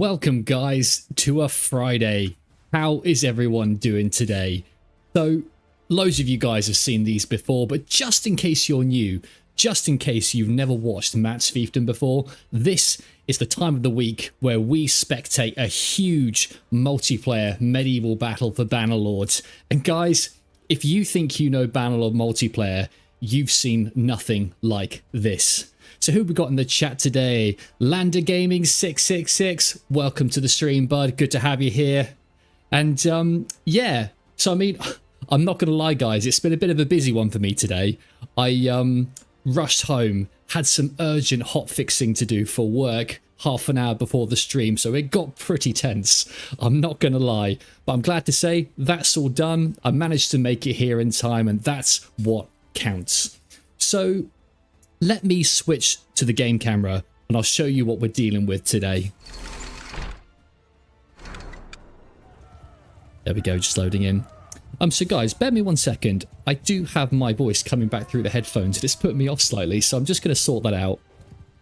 Welcome guys to a Friday. How is everyone doing today? So loads of you guys have seen these before, but just in case you're new, just in case you've never watched Matt's Fiefdom before, this is the time of the week where we spectate a huge multiplayer medieval battle for Bannerlords. And guys, if you think you know Bannerlord multiplayer, you've seen nothing like this. So who we got in the chat today? Lander Gaming 666. Welcome to the stream, bud. Good to have you here. And yeah, so I mean, I'm not gonna lie, guys. It's been a bit of a busy one for me today. I rushed home, had some urgent hot fixing to do for work half an hour before the stream, so it got pretty tense. I'm not gonna lie, but I'm glad to say that's all done. I managed to make it here in time, and that's what counts. So let me switch to the game camera and I'll show you what we're dealing with today. There we go, just loading in. So guys, bear me 1 second. I do have my voice coming back through the headphones and it's put me off slightly, so I'm just going to sort that out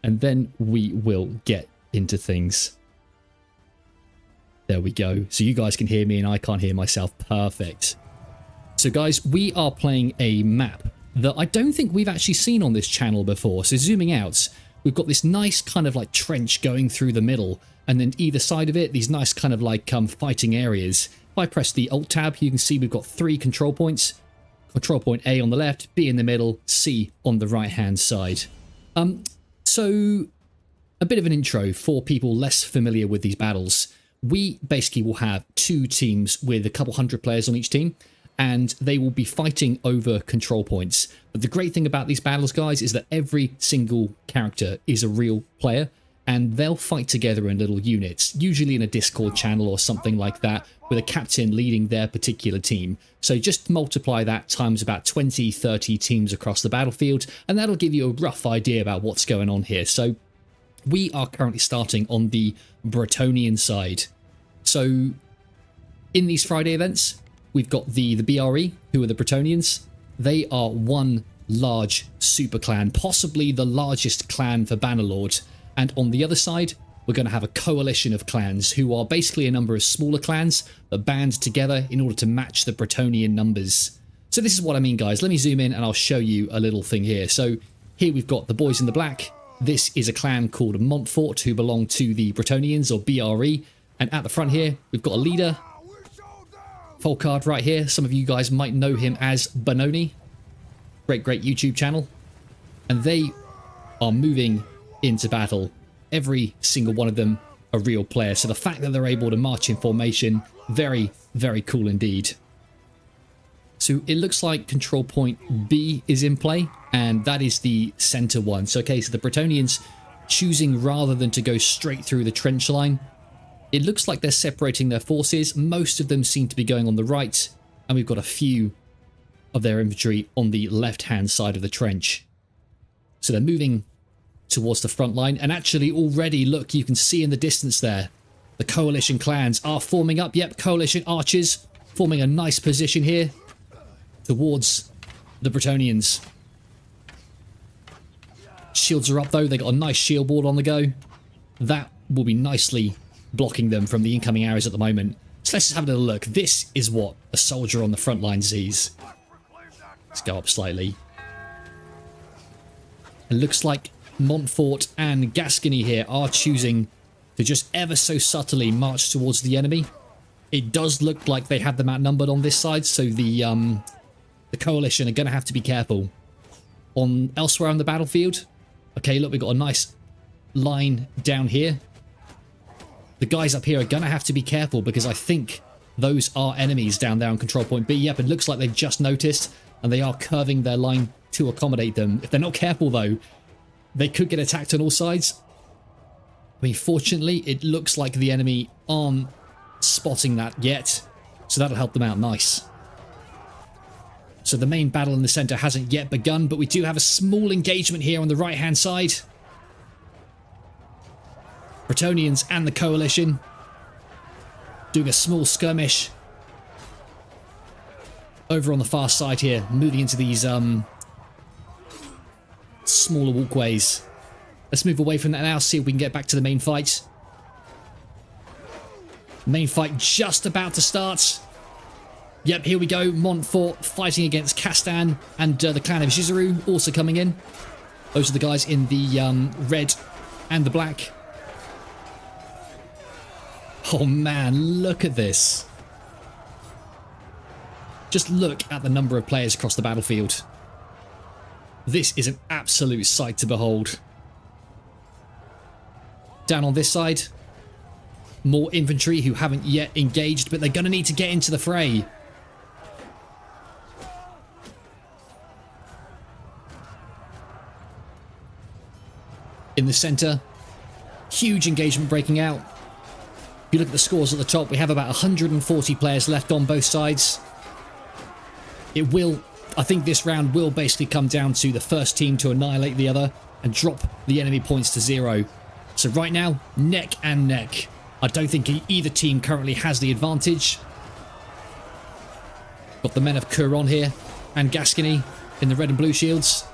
and then we will get into things. There we go. So you guys can hear me and I can't hear myself. Perfect. So guys, we are playing a map that I don't think we've actually seen on this channel before. So zooming out, we've got this nice kind of like trench going through the middle, and then either side of it, these nice kind of like fighting areas. If I press the Alt tab, you can see we've got 3 control points. Control point A on the left, B in the middle, C on the right hand side. So a bit of an intro for people less familiar with these battles. We basically will have 2 teams with a couple hundred players on each team, and they will be fighting over control points. But the great thing about these battles, guys, is that every single character is a real player, and they'll fight together in little units, usually in a Discord channel or something like that, with a captain leading their particular team. So just multiply that times about 20, 30 teams across the battlefield, and that'll give you a rough idea about what's going on here. So we are currently starting on the Bretonian side. So in these Friday events, we've got the BRE, who are the Bretonians. They are one large super clan, possibly the largest clan for Bannerlord. And on the other side, we're going to have a coalition of clans who are basically a number of smaller clans that band together in order to match the Bretonian numbers. So this is what I mean, guys. Let me zoom in and I'll show you a little thing here. So here we've got the boys in the black. This is a clan called Montfort who belong to the Bretonians, or BRE. And at the front here, we've got a leader, Folkard, right here. Some of you guys might know him as Bretonian. Great YouTube channel. And they are moving into battle. Every single one of them a real player. So the fact that they're able to march in formation, very, very cool indeed. So it looks like control point B is in play, and that is the center one. So okay, so the Bretonians choosing rather than to go straight through the trench line. It looks like they're separating their forces. Most of them seem to be going on the right, and we've got a few of their infantry on the left-hand side of the trench. So they're moving towards the front line, and actually already, look, you can see in the distance there, the coalition clans are forming up. Yep, coalition archers forming a nice position here towards the Bretonians. Shields are up though. They got a nice shield wall on the go. That will be nicely blocking them from the incoming arrows at the moment. So let's just have a little look. This is what a soldier on the front line sees. Let's go up slightly. It looks like Montfort and Gascony here are choosing to just ever so subtly march towards the enemy. It does look like they have them outnumbered on this side, so the coalition are going to have to be careful. Elsewhere on the battlefield, okay, look, we've got a nice line down here. The guys up here are going to have to be careful because I think those are enemies down there on control point B. Yep, it looks like they've just noticed and they are curving their line to accommodate them. If they're not careful though, they could get attacked on all sides. I mean, fortunately, it looks like the enemy aren't spotting that yet, so that'll help them out nice. So the main battle in the center hasn't yet begun, but we do have a small engagement here on the right-hand side. Bretonians and the coalition doing a small skirmish over on the far side here, moving into these smaller walkways. Let's move away from that now, see if we can get back to the main fight. Main fight just about to start. Yep, here we go. Montfort fighting against Castan and the clan of Jizuru also coming in. Those are the guys in the red and the black. Oh man, look at this. Just look at the number of players across the battlefield. This is an absolute sight to behold. Down on this side, more infantry who haven't yet engaged, but they're going to need to get into the fray. In the centre, huge engagement breaking out. If you look at the scores at the top, we have about 140 players left on both sides. I think this round will basically come down to the first team to annihilate the other and drop the enemy points to 0. So right now, neck and neck. I don't think either team currently has the advantage. Got the men of Curon here and Gascony in the red and blue shields.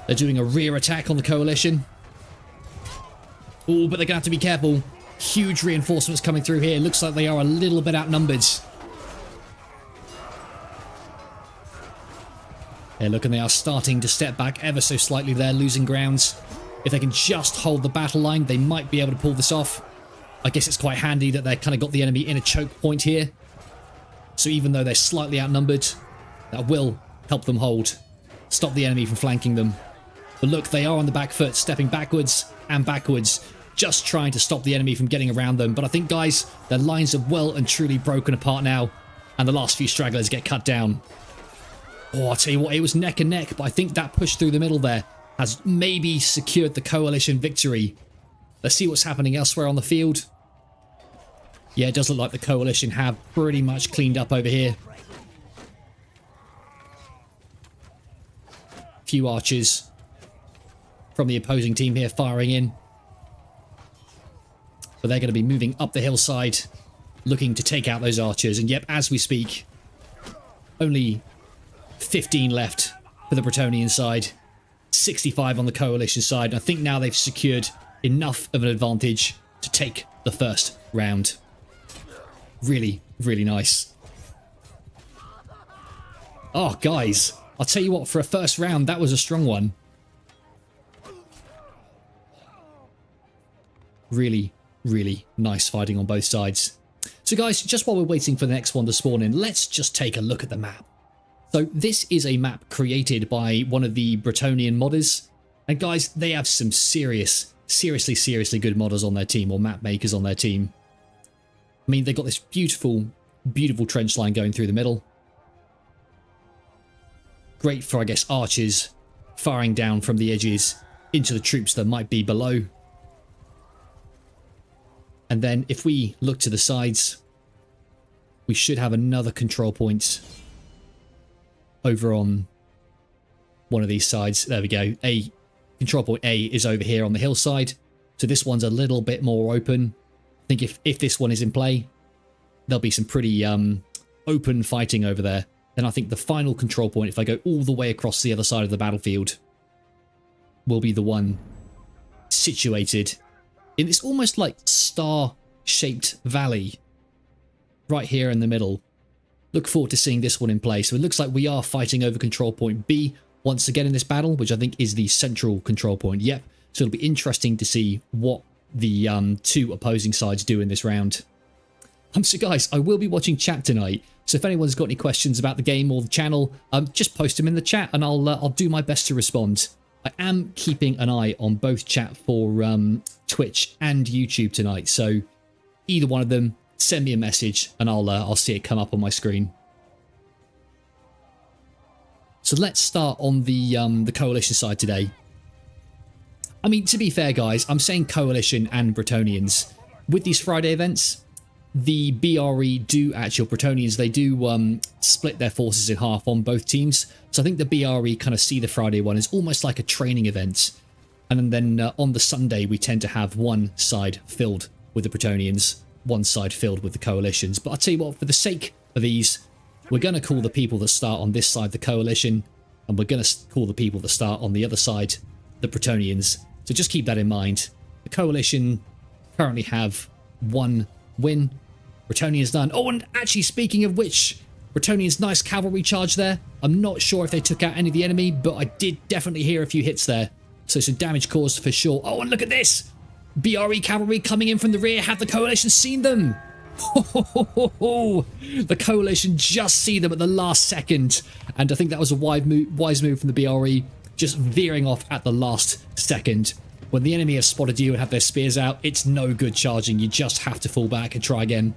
They're doing a rear attack on the coalition. Oh, but they're going to have to be careful. Huge reinforcements coming through here. Looks like they are a little bit outnumbered. Yeah, look, and they are starting to step back ever so slightly there, losing grounds. If they can just hold the battle line, they might be able to pull this off. I guess it's quite handy that they've kind of got the enemy in a choke point here. So even though they're slightly outnumbered, that will help them hold. Stop the enemy from flanking them. But look, they are on the back foot, stepping backwards and backwards, just trying to stop the enemy from getting around them. But I think, guys, their lines are well and truly broken apart now, and the last few stragglers get cut down. Oh, I'll tell you what, it was neck and neck, but I think that push through the middle there has maybe secured the coalition victory. Let's see what's happening elsewhere on the field. Yeah, it does look like the coalition have pretty much cleaned up over here. Few archers from the opposing team here firing in. But they're going to be moving up the hillside, looking to take out those archers. And yep, as we speak, only 15 left for the Bretonian side, 65 on the coalition side. I think now they've secured enough of an advantage to take the first round. Really, really nice. Oh, guys, I'll tell you what, for a first round, that was a strong one. Really, really nice fighting on both sides. So guys, just while we're waiting for the next one to spawn in, let's just take a look at the map. So this is a map created by one of the Bretonian modders. And guys, they have some seriously good modders on their team, or map makers on their team. I mean, they've got this beautiful, beautiful trench line going through the middle. Great for, I guess, archers firing down from the edges into the troops that might be below. And then if we look to the sides, we should have another control point over on one of these sides. There we go. Control point A is over here on the hillside. So this one's a little bit more open. I think if this one is in play, there'll be some pretty open fighting over there. Then I think the final control point, if I go all the way across the other side of the battlefield, will be the one situated in this almost like star-shaped valley right here in the middle. Look forward to seeing this one in play. So it looks like we are fighting over control point B once again in this battle, which I think is the central control point. Yep. So it'll be interesting to see what the two opposing sides do in this round. So guys, I will be watching chat tonight. So if anyone's got any questions about the game or the channel, just post them in the chat and I'll do my best to respond. I am keeping an eye on both chat for Twitch and YouTube tonight. So either one of them, send me a message and I'll see it come up on my screen. So let's start on the coalition side today. I mean, to be fair, guys, I'm saying coalition and Bretonians. With these Friday events, the BRE do actually, Bretonians, they do split their forces in half on both teams. So I think the BRE kind of see the Friday one as almost like a training event. And then on the Sunday, we tend to have one side filled with the Bretonians, one side filled with the coalitions. But I'll tell you what, for the sake of these, we're going to call the people that start on this side the coalition, and we're going to call the people that start on the other side the Bretonians. So just keep that in mind. The coalition currently have one win. Bretonians done. Oh, and actually, speaking of which, Bretonians' nice cavalry charge there. I'm not sure if they took out any of the enemy, but I did definitely hear a few hits there. So some damage caused for sure. Oh, and look at this. BRE cavalry coming in from the rear. Have the coalition seen them? The coalition just see them at the last second. And I think that was a wise move from the BRE. Just veering off at the last second. When the enemy have spotted you and have their spears out, it's no good charging. You just have to fall back and try again.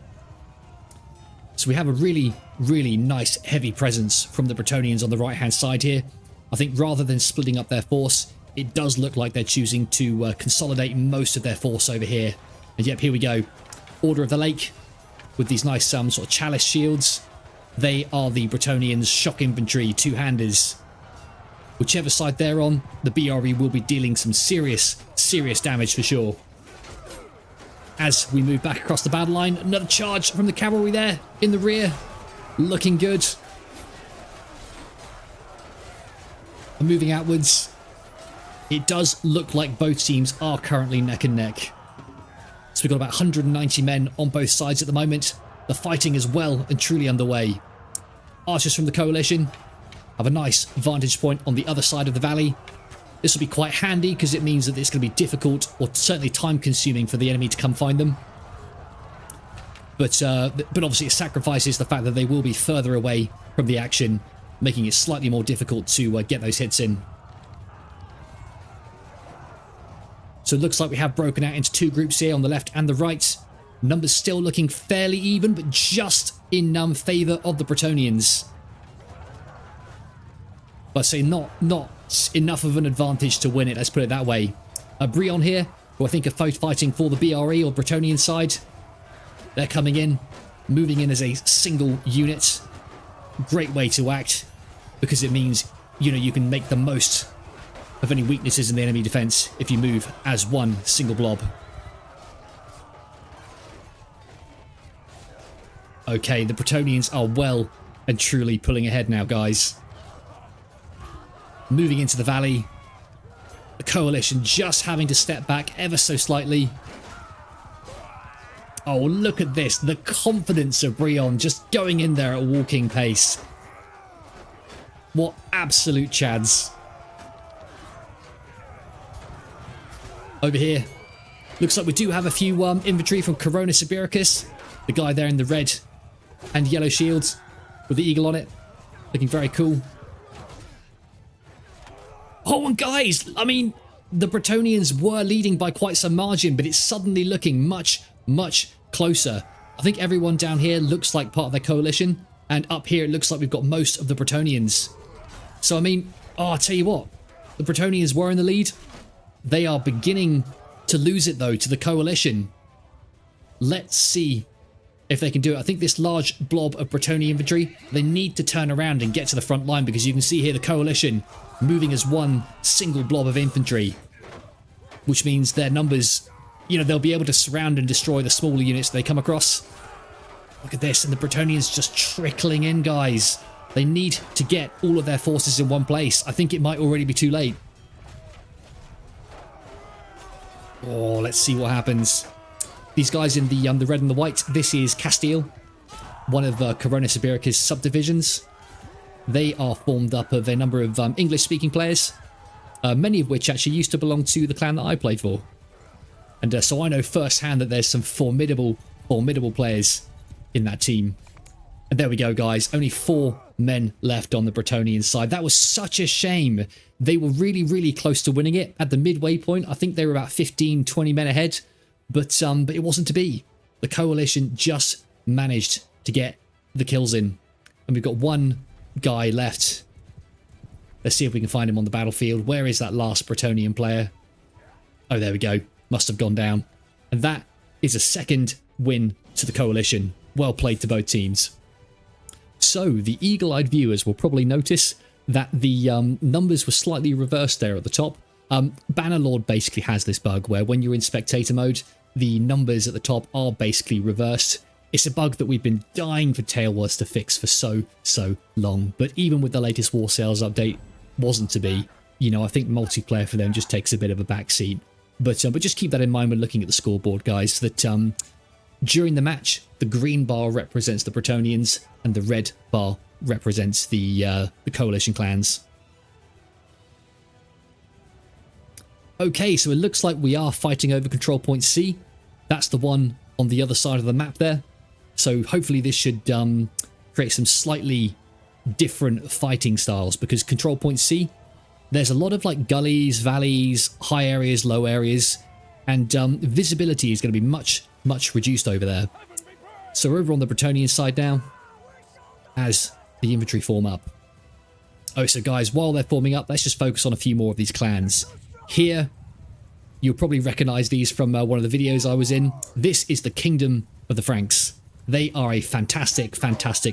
So we have a really, really nice heavy presence from the Bretonians on the right-hand side here. I think rather than splitting up their force, it does look like they're choosing to consolidate most of their force over here. And yep, here we go. Order of the Lake with these nice sort of chalice shields. They are the Bretonians' shock infantry, two-handers. Whichever side they're on, the BRE will be dealing some serious, serious damage for sure. As we move back across the battle line, another charge from the cavalry there in the rear. Looking good. And moving outwards. It does look like both teams are currently neck and neck. So we've got about 190 men on both sides at the moment. The fighting is well and truly underway. Archers from the coalition have a nice vantage point on the other side of the valley. This will be quite handy because it means that it's going to be difficult or certainly time consuming for the enemy to come find them. But obviously it sacrifices the fact that they will be further away from the action, making it slightly more difficult to get those hits in. So it looks like we have broken out into two groups here on the left and the right. Numbers still looking fairly even, but just in favour of the Bretonians. But I say not enough of an advantage to win it, let's put it that way. Brion here, who I think are fighting for the BRE or Bretonian side. They're coming in, moving in as a single unit. Great way to act, because it means, you can make the most of any weaknesses in the enemy defense if you move as one single blob. Okay, the Bretonians are well and truly pulling ahead now, guys. Moving into the valley. The coalition just having to step back ever so slightly. Oh, look at this. The confidence of Brion just going in there at walking pace. What absolute chads. Over here. Looks like we do have a few infantry from Corona Sibiricus. The guy there in the red and yellow shields with the eagle on it. Looking very cool. Oh, and guys, I mean, the Bretonians were leading by quite some margin, but it's suddenly looking much, much closer. I think everyone down here looks like part of their coalition, and up here it looks like we've got most of the Bretonians. So, I mean, I'll tell you what, the Bretonians were in the lead. They are beginning to lose it, though, to the coalition. Let's see if they can do it. I think this large blob of Bretonian infantry, they need to turn around and get to the front line, because you can see here the coalition moving as one single blob of infantry, which means their numbers, they'll be able to surround and destroy the smaller units they come across. Look at this, and the Bretonians just trickling in, guys. They need to get all of their forces in one place. I think it might already be too late. Oh, let's see what happens. These guys in the red and the white, this is Castile, one of Corona Sibiricus subdivisions. They are formed up of a number of English-speaking players, many of which actually used to belong to the clan that I played for. And so I know firsthand that there's some formidable players in that team. And there we go, guys. Only 4 men left on the Bretonian side. That was such a shame. They were really, really close to winning it. At the midway point, I think they were about 15, 20 men ahead. But it wasn't to be. The coalition just managed to get the kills in. And we've got one guy left. Let's see if we can find him on the battlefield. Where is that last Bretonian player? Oh, there we go. Must have gone down. And that is a second win to the coalition. Well played to both teams. So, the eagle-eyed viewers will probably notice that the numbers were slightly reversed there at the top. Bannerlord basically has this bug where when you're in spectator mode, the numbers at the top are basically reversed. It's a bug that we've been dying for Tailwards to fix for so long. But even with the latest War Sales update, wasn't to be. I think multiplayer for them just takes a bit of a backseat. But just keep that in mind when looking at the scoreboard, guys, that During the match, the green bar represents the Bretonians and the red bar represents the coalition clans. Okay, so it looks like we are fighting over control point C. That's the one on the other side of the map there. So hopefully this should create some slightly different fighting styles, because control point C, there's a lot of like gullies, valleys, high areas, low areas, and visibility is going to be much reduced over there. So we're over on the Bretonian side now as the infantry form up. Oh, so guys, while they're forming up, let's just focus on a few more of these clans. Here, you'll probably recognize these from one of the videos I was in. This is the Kingdom of the Franks. They are a fantastic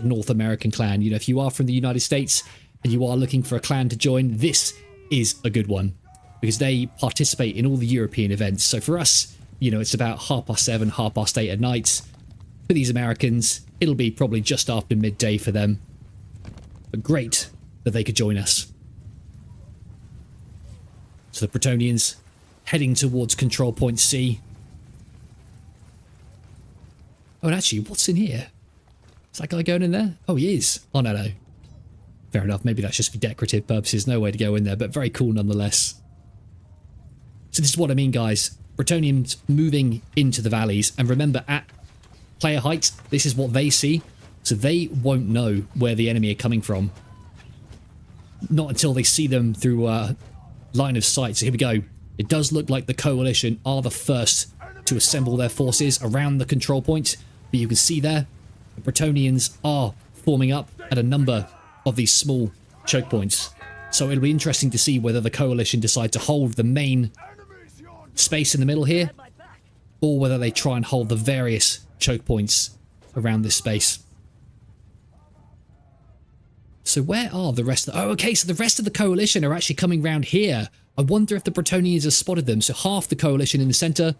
North American clan. You know, if you are from the United States and you are looking for a clan to join, this is a good one, because they participate in all the European events. So for us, you know, it's about 7:30, 8:30 at night. For these Americans, it'll be probably just after midday for them. But great that they could join us. So the Bretonians heading towards control point C. Oh, and actually, what's in here? Is that guy going in there? Oh, he is. Oh, no. Fair enough. Maybe that's just for decorative purposes. No way to go in there, but very cool nonetheless. So this is what I mean, guys. Bretonians moving into the valleys. And remember, at player height, this is what they see. So they won't know where the enemy are coming from. Not until they see them through line of sight. So here we go. It does look like the coalition are the first to assemble their forces around the control point. But you can see there, the Bretonians are forming up at a number of these small choke points. So it'll be interesting to see whether the coalition decide to hold the main space in the middle here, or whether they try and hold the various choke points around this space. So where are the rest of the... Oh, okay, so the rest of the coalition are actually coming round here. I wonder if the Bretonians have spotted them. So half the coalition in the centre,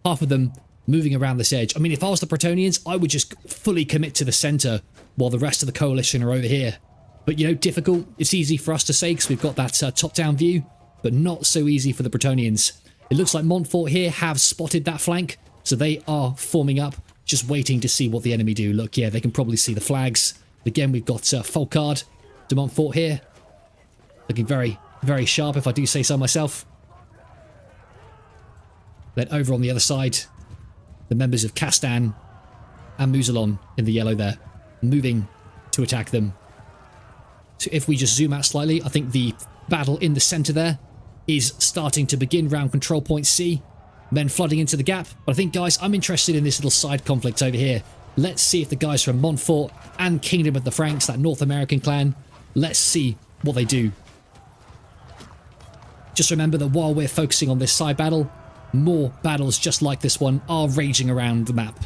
half of them moving around this edge. I mean, if I was the Bretonians, I would just fully commit to the centre while the rest of the coalition are over here. But, you know, difficult. It's easy for us to say because we've got that top-down view, but not so easy for the Bretonians. It looks like Montfort here have spotted that flank, so they are forming up, just waiting to see what the enemy do. Look, yeah, they can probably see the flags. Again, we've got Folcard de Montfort here, looking very, very sharp, if I do say so myself. Then over on the other side, the members of Castan and Mousillon in the yellow there, moving to attack them. So if we just zoom out slightly, I think the battle in the centre there is starting to begin round control point C. Men flooding into the gap. But I think, guys, I'm interested in this little side conflict over here. Let's see if the guys from Montfort and Kingdom of the Franks, that North American clan, let's see what they do. Just remember that while we're focusing on this side battle, more battles just like this one are raging around the map.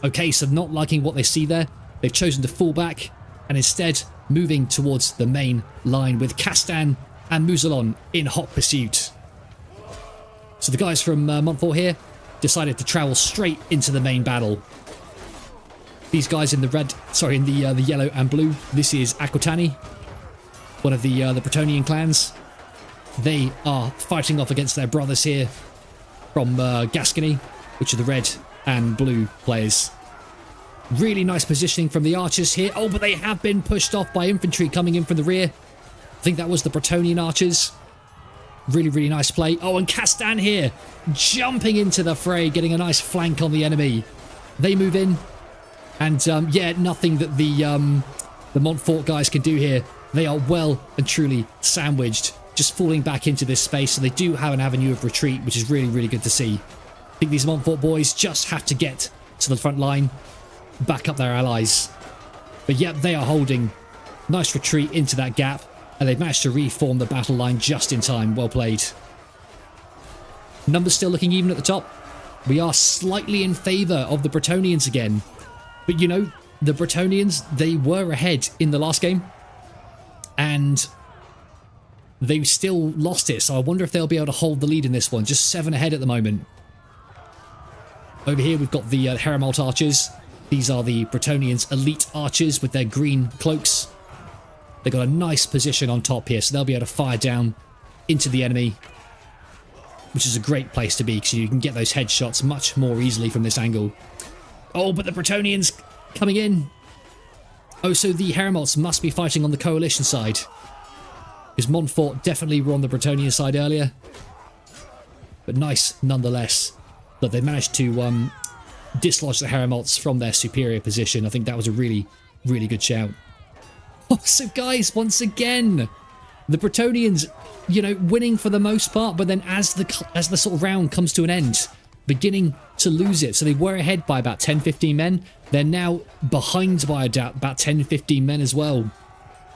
Okay, so not liking what they see there, they've chosen to fall back and instead moving towards the main line with Castan and Mousillon in hot pursuit. So the guys from Montfort here decided to travel straight into the main battle. These guys in the the yellow and blue, this is Aquitani, one of the Bretonian clans. They are fighting off against their brothers here from Gascony, which are the red and blue players. Really nice positioning from the archers here. Oh, but they have been pushed off by infantry coming in from the rear. I think that was the Bretonian archers. Really, really nice play. Oh, and Castan here, jumping into the fray, getting a nice flank on the enemy. They move in, and yeah, nothing that the Montfort guys can do here. They are well and truly sandwiched, just falling back into this space, so they do have an avenue of retreat, which is really, really good to see. I think these Montfort boys just have to get to the front line, back up their allies. But yep, they are holding. Nice retreat into that gap, and they've managed to reform the battle line just in time. Well played. Numbers still looking even at the top. We are slightly in favour of the Bretonians again. But you know, the Bretonians, they were ahead in the last game, and they still lost it. So I wonder if they'll be able to hold the lead in this one. Just 7 ahead at the moment. Over here we've got the Heremalt archers. These are the Bretonians' elite archers with their green cloaks. They've got a nice position on top here, so they'll be able to fire down into the enemy. which is a great place to be because you can get those headshots much more easily from this angle. Oh, but the Bretonians coming in. Oh, so the Heremolts must be fighting on the coalition side. Because Montfort definitely were on the Bretonian side earlier. But nice nonetheless that they managed to dislodge the Heremolts from their superior position. I think that was a really, really good shout. Oh, so guys, once again, the Bretonians, you know, winning for the most part, but then as the sort of round comes to an end, beginning to lose it. So they were ahead by about 10-15 men. They're now behind by about 10-15 men as well.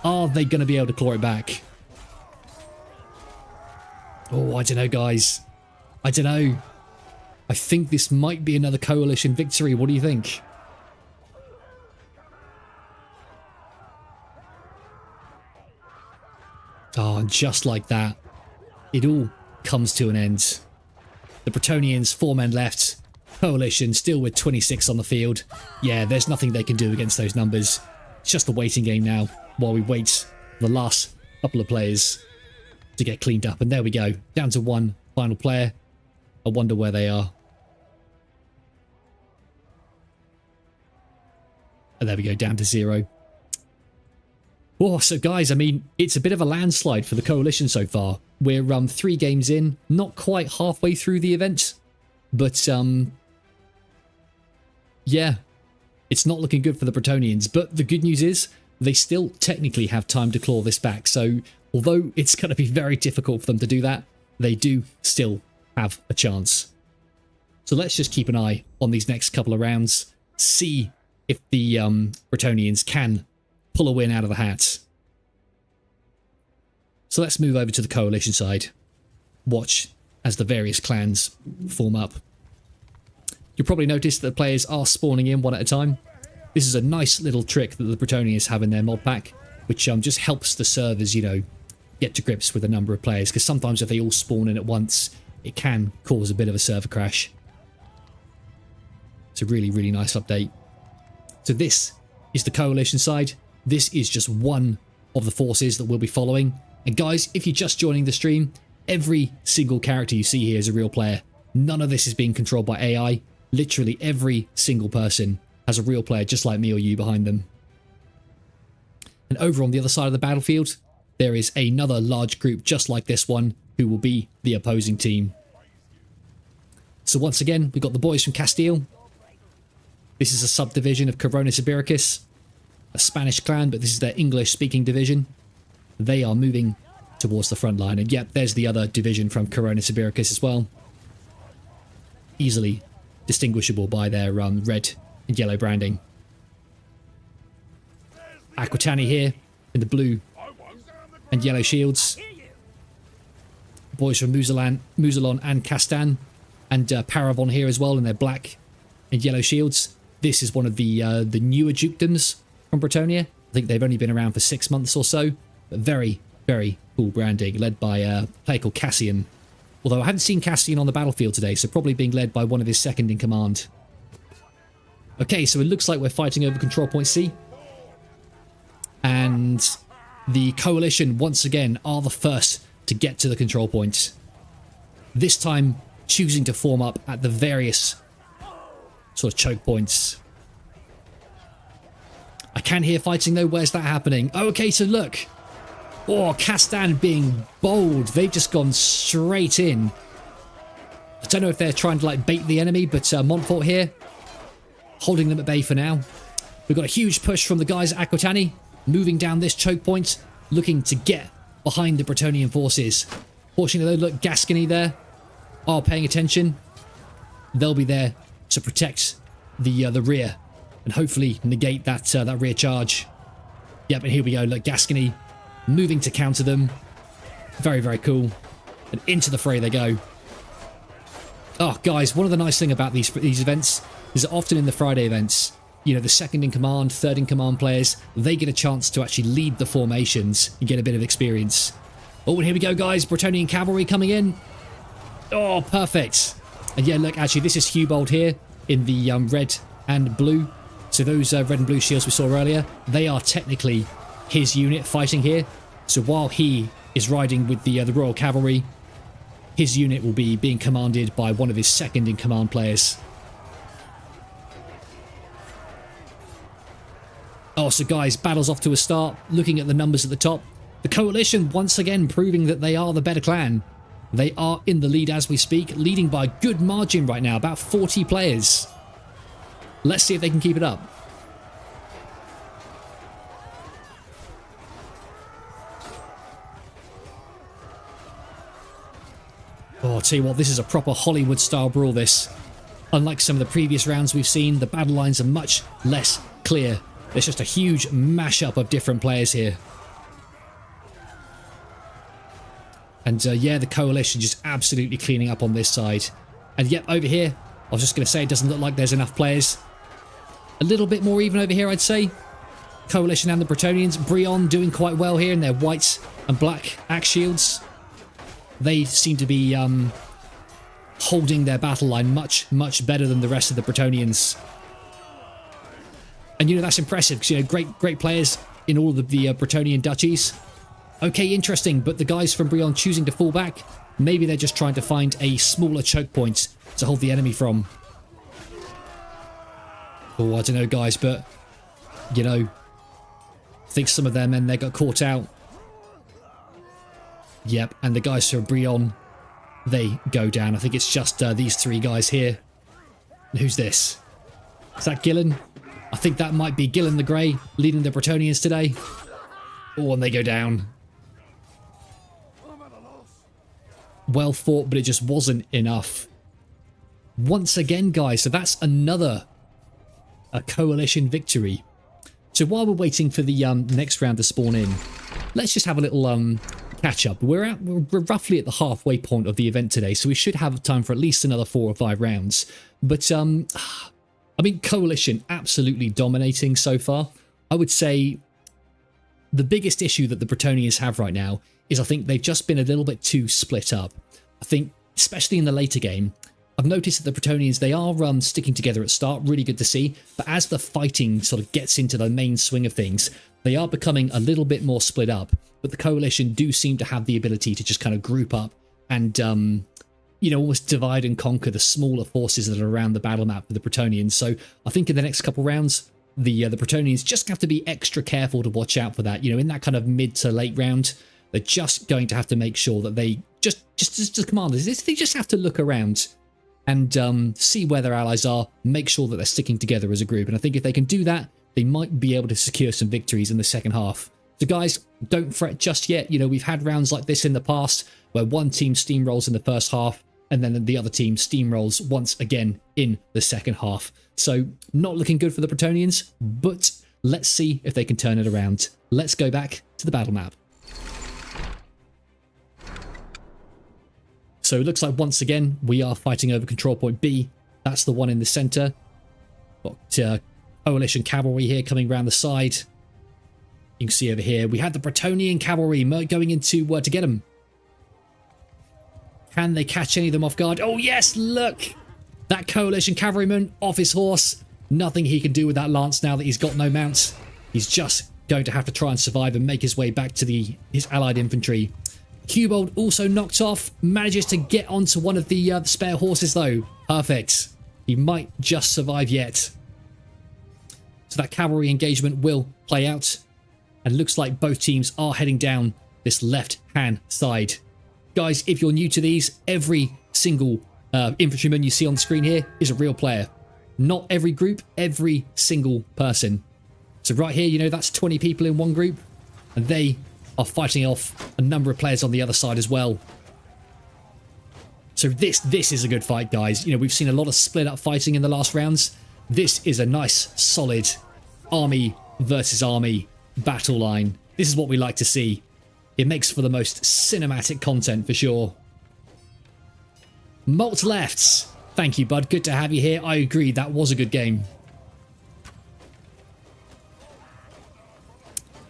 Are they going to be able to claw it back? Oh, I don't know, guys. I don't know. I think this might be another coalition victory. What do you think? Oh, and just like that, it all comes to an end. The Bretonians, 4 men left. Coalition still with 26 on the field. Yeah, there's nothing they can do against those numbers. It's just a waiting game now while we wait for the last couple of players to get cleaned up. And there we go. Down to 1 final player. I wonder where they are. And there we go, down to 0. Oh, so guys, I mean, it's a bit of a landslide for the coalition so far. We're 3 games in, not quite halfway through the event, but yeah, it's not looking good for the Bretonians. But the good news is they still technically have time to claw this back. So although it's going to be very difficult for them to do that, they do still have a chance. So let's just keep an eye on these next couple of rounds, see if the Bretonians can pull a win out of the hat. So let's move over to the coalition side. Watch as the various clans form up. You'll probably notice that the players are spawning in one at a time. This is a nice little trick that the Bretonians have in their mod pack, which just helps the servers, you know, get to grips with the number of players, because sometimes if they all spawn in at once, it can cause a bit of a server crash. It's a really, really nice update. So this is the coalition side. This is just one of the forces that we'll be following. And guys, if you're just joining the stream, every single character you see here is a real player. None of this is being controlled by AI. Literally every single person has a real player just like me or you behind them. And over on the other side of the battlefield, there is another large group just like this one who will be the opposing team. So once again, we've got the boys from Castile. This is a subdivision of Coronis Ibericus, a Spanish clan, but this is their English-speaking division. They are moving towards the front line. And yep, there's the other division from Coronis Ibericus as well. Easily distinguishable by their red and yellow branding. Aquitani here in the blue and yellow shields. Boys from Muzelon and Castan, and Paravon here as well in their black and yellow shields. This is one of the newer dukedoms from Bretonia. I think they've only been around for 6 months or so, but very, very cool branding, led by a player called Cassian. Although I haven't seen Cassian on the battlefield today, so probably being led by one of his second in command. Okay, so it looks like we're fighting over Control Point C. And the Coalition, once again, are the first to get to the control point. This time, choosing to form up at the various sort of choke points. I can hear fighting though. Where's that happening? Oh, okay, so look. Oh, Castan being bold. They've just gone straight in. I don't know if they're trying to like bait the enemy, but Montfort here, holding them at bay for now. We've got a huge push from the guys at Aquitani, moving down this choke point, looking to get behind the Bretonian forces. Fortunately though, look, Gascony there are paying attention. They'll be there to protect the rear and hopefully negate that rear charge. Yep, and here we go. Look, Gascony moving to counter them. Very, very cool. And into the fray they go. Oh, guys, one of the nice things about these events is that often in the Friday events, you know, the second in command, third in command players, they get a chance to actually lead the formations and get a bit of experience. Oh, and here we go, guys. Bretonian cavalry coming in. Oh, perfect. And yeah, look, actually, this is Hubold here in the red and blue. So those red and blue shields we saw earlier, they are technically his unit fighting here. So while he is riding with the Royal Cavalry, his unit will be being commanded by one of his second-in-command players. Oh, so guys, battle's off to a start. Looking at the numbers at the top, the Coalition once again proving that they are the better clan. They are in the lead as we speak, leading by a good margin right now, about 40 players. Let's see if they can keep it up. Oh, I'll tell you what, this is a proper Hollywood-style brawl, this. Unlike some of the previous rounds we've seen, the battle lines are much less clear. There's just a huge mashup of different players here. And yeah, the Coalition just absolutely cleaning up on this side. And yep, over here, I was just going to say, it doesn't look like there's enough players. A little bit more even over here, I'd say. Coalition and the Bretonians. Breon doing quite well here in their white and black axe shields. They seem to be holding their battle line much, much better than the rest of the Bretonians. And, you know, that's impressive because, you know, great players in all of the Bretonian duchies. Okay, interesting, but the guys from Breon choosing to fall back, maybe they're just trying to find a smaller choke point to hold the enemy from. Oh, I don't know, guys, but, you know, I think some of their men there got caught out. Yep, and the guys from Breon, they go down. I think it's just these three guys here. And who's this? Is that Gillen? I think that might be Gillen the Grey leading the Bretonians today. Oh, and they go down. Well fought, but it just wasn't enough. Once again, guys, so that's another Coalition victory. So while we're waiting for the next round to spawn in, let's just have a little catch up. We're roughly at the halfway point of the event today, so we should have time for at least another 4 or 5 rounds. But I mean, Coalition absolutely dominating so far. I would say the biggest issue that the Bretonians have right now is I think they've just been a little bit too split up. I think, especially in the later game, I've noticed that the Bretonians, they are sticking together at start, really good to see, but as the fighting sort of gets into the main swing of things, they are becoming a little bit more split up, but the Coalition do seem to have the ability to just kind of group up and, you know, almost divide and conquer the smaller forces that are around the battle map for the Bretonians. So I think in the next couple rounds, the Bretonians just have to be extra careful to watch out for that. You know, in that kind of mid to late round, they're just going to have to make sure that they just commanders, they just have to look around and see where their allies are, make sure that they're sticking together as a group. And I think if they can do that, they might be able to secure some victories in the second half. So guys, don't fret just yet. You know, we've had rounds like this in the past where one team steamrolls in the first half and then the other team steamrolls once again in the second half. So not looking good for the Bretonians, but let's see if they can turn it around. Let's go back to the battle map. So it looks like once again we are fighting over control point B. That's the one in the center. Got Coalition cavalry here coming around the side. You can see over here we had the Bretonian cavalry going into to get them. Can they catch any of them off guard? Oh yes, look! That Coalition cavalryman off his horse. Nothing he can do with that lance now that he's got no mount. He's just going to have to try and survive and make his way back to his allied infantry. Cubold also knocked off, manages to get onto one of the spare horses though. Perfect. He might just survive yet. So that cavalry engagement will play out. And looks like both teams are heading down this left-hand side. Guys, if you're new to these, every single infantryman you see on the screen here is a real player. Not every group, every single person. So right here, you know, that's 20 people in one group. And they are fighting off a number of players on the other side as well. So this is a good fight, guys. You know, we've seen a lot of split up fighting in the last rounds. This is a nice, solid army versus army battle line. This is what we like to see. It makes for the most cinematic content for sure. Molt lefts. Thank you, bud. Good to have you here. I agree. That was a good game.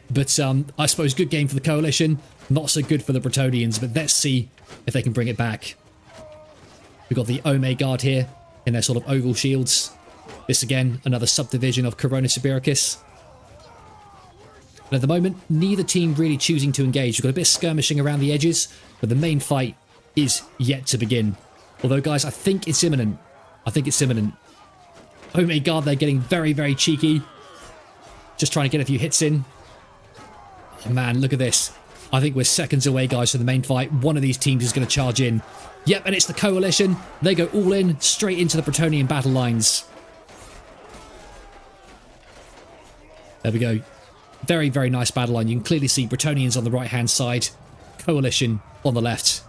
But I suppose good game for the Coalition. Not so good for the Bretonians, but let's see if they can bring it back. We've got the Ome Guard here in their sort of oval shields. This again, another subdivision of Coronis Ibericus. And at the moment, neither team really choosing to engage. We've got a bit of skirmishing around the edges, but the main fight is yet to begin. Although, guys, I think it's imminent. I think it's imminent. Oh my god, they're getting very, very cheeky. Just trying to get a few hits in. Oh man, look at this. I think we're seconds away, guys, from the main fight. One of these teams is going to charge in. Yep, and it's the Coalition. They go all in, straight into the Bretonian battle lines. There we go. Very, very nice battle line. You can clearly see Bretonians on the right-hand side. Coalition on the left.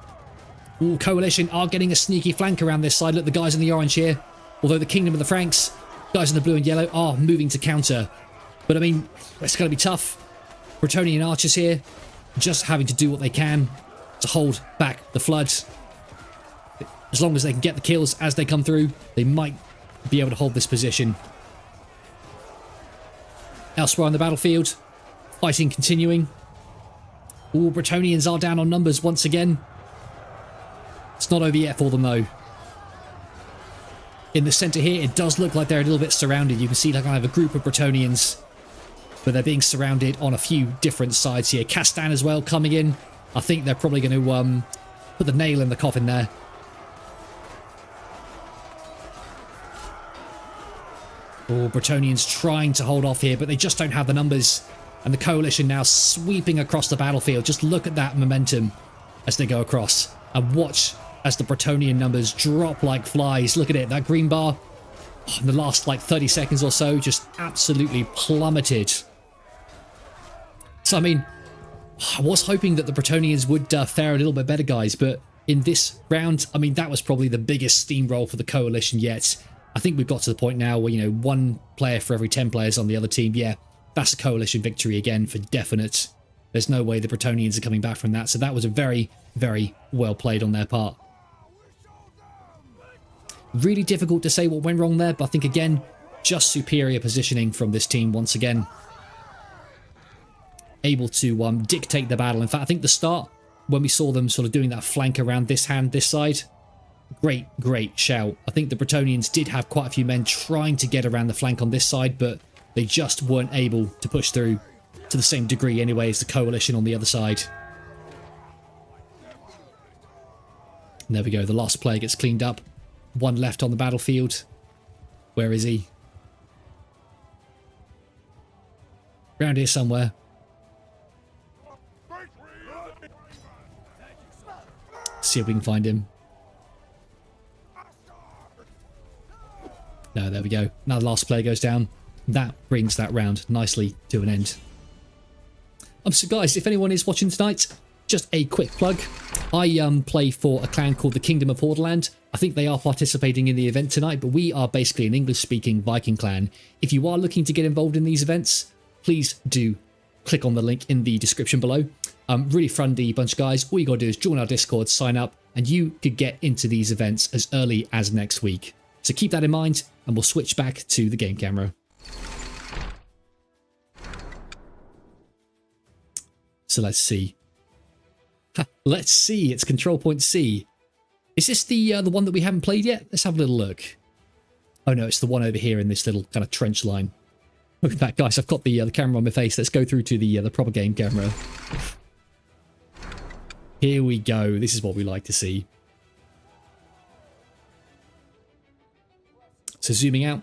Ooh, Coalition are getting a sneaky flank around this side. Look, the guys in the orange here. Although the Kingdom of the Franks, guys in the blue and yellow, are moving to counter. But, I mean, it's going to be tough. Bretonian archers here, just having to do what they can to hold back the floods. As long as they can get the kills as they come through, they might be able to hold this position. Elsewhere on the battlefield, fighting continuing. All Bretonians are down on numbers once again. It's not over yet for them though. In the centre here, it does look like they're a little bit surrounded. You can see like I have a group of Bretonians, but they're being surrounded on a few different sides here. Castan as well coming in. I think they're probably going to put the nail in the coffin there. Oh, Bretonians trying to hold off here, but they just don't have the numbers. And the Coalition now sweeping across the battlefield. Just look at that momentum as they go across. And watch as the Bretonian numbers drop like flies. Look at it, that green bar in the last like 30 seconds or so just absolutely plummeted. So, I mean, I was hoping that the Bretonians would fare a little bit better, guys. But in this round, I mean, that was probably the biggest steamroll for the Coalition yet. I think we've got to the point now where, you know, one player for every 10 players on the other team. Yeah, that's a Coalition victory again for definite. There's no way the Bretonians are coming back from that. So that was a very, very well played on their part. Really difficult to say what went wrong there, but I think, again, just superior positioning from this team once again. Able to dictate the battle. In fact, I think the start, when we saw them sort of doing that flank around this hand, this side, great shout. I think the Bretonians did have quite a few men trying to get around the flank on this side, but they just weren't able to push through to the same degree anyway as the Coalition on the other side. And there we go, the last player gets cleaned up. One left on the battlefield. Where is he? Around here somewhere. See if we can find him. No, there we go. Now the last player goes down. That brings that round nicely to an end. So guys, if anyone is watching tonight, just a quick plug. I play for a clan called the Kingdom of Hordaland. I think they are participating in the event tonight, but we are basically an English-speaking Viking clan. If you are looking to get involved in these events, please do click on the link in the description below. Really friendly bunch of guys. All you gotta do is join our Discord, sign up, and you could get into these events as early as next week. So keep that in mind, and we'll switch back to the game camera. So let's see. Let's see, it's Control Point C. Is this the one that we haven't played yet? Let's have a little look. Oh no, it's the one over here in this little kind of trench line. Look at that, guys. I've got the camera on my face. Let's go through to the proper game camera. Here we go. This is what we like to see. So zooming out,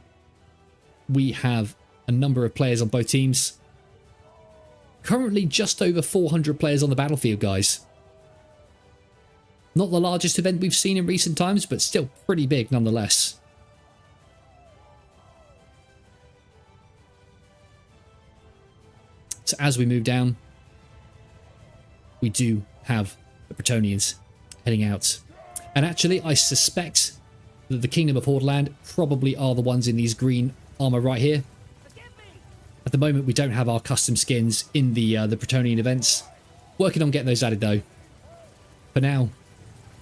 we have a number of players on both teams. Currently just over 400 players on the battlefield, guys. Not the largest event we've seen in recent times, but still pretty big nonetheless. So as we move down, we do have the Bretonians heading out. And actually, I suspect that the Kingdom of Hordaland probably are the ones in these green armor right here. At the moment, we don't have our custom skins in the Bretonian events. Working on getting those added though. For now,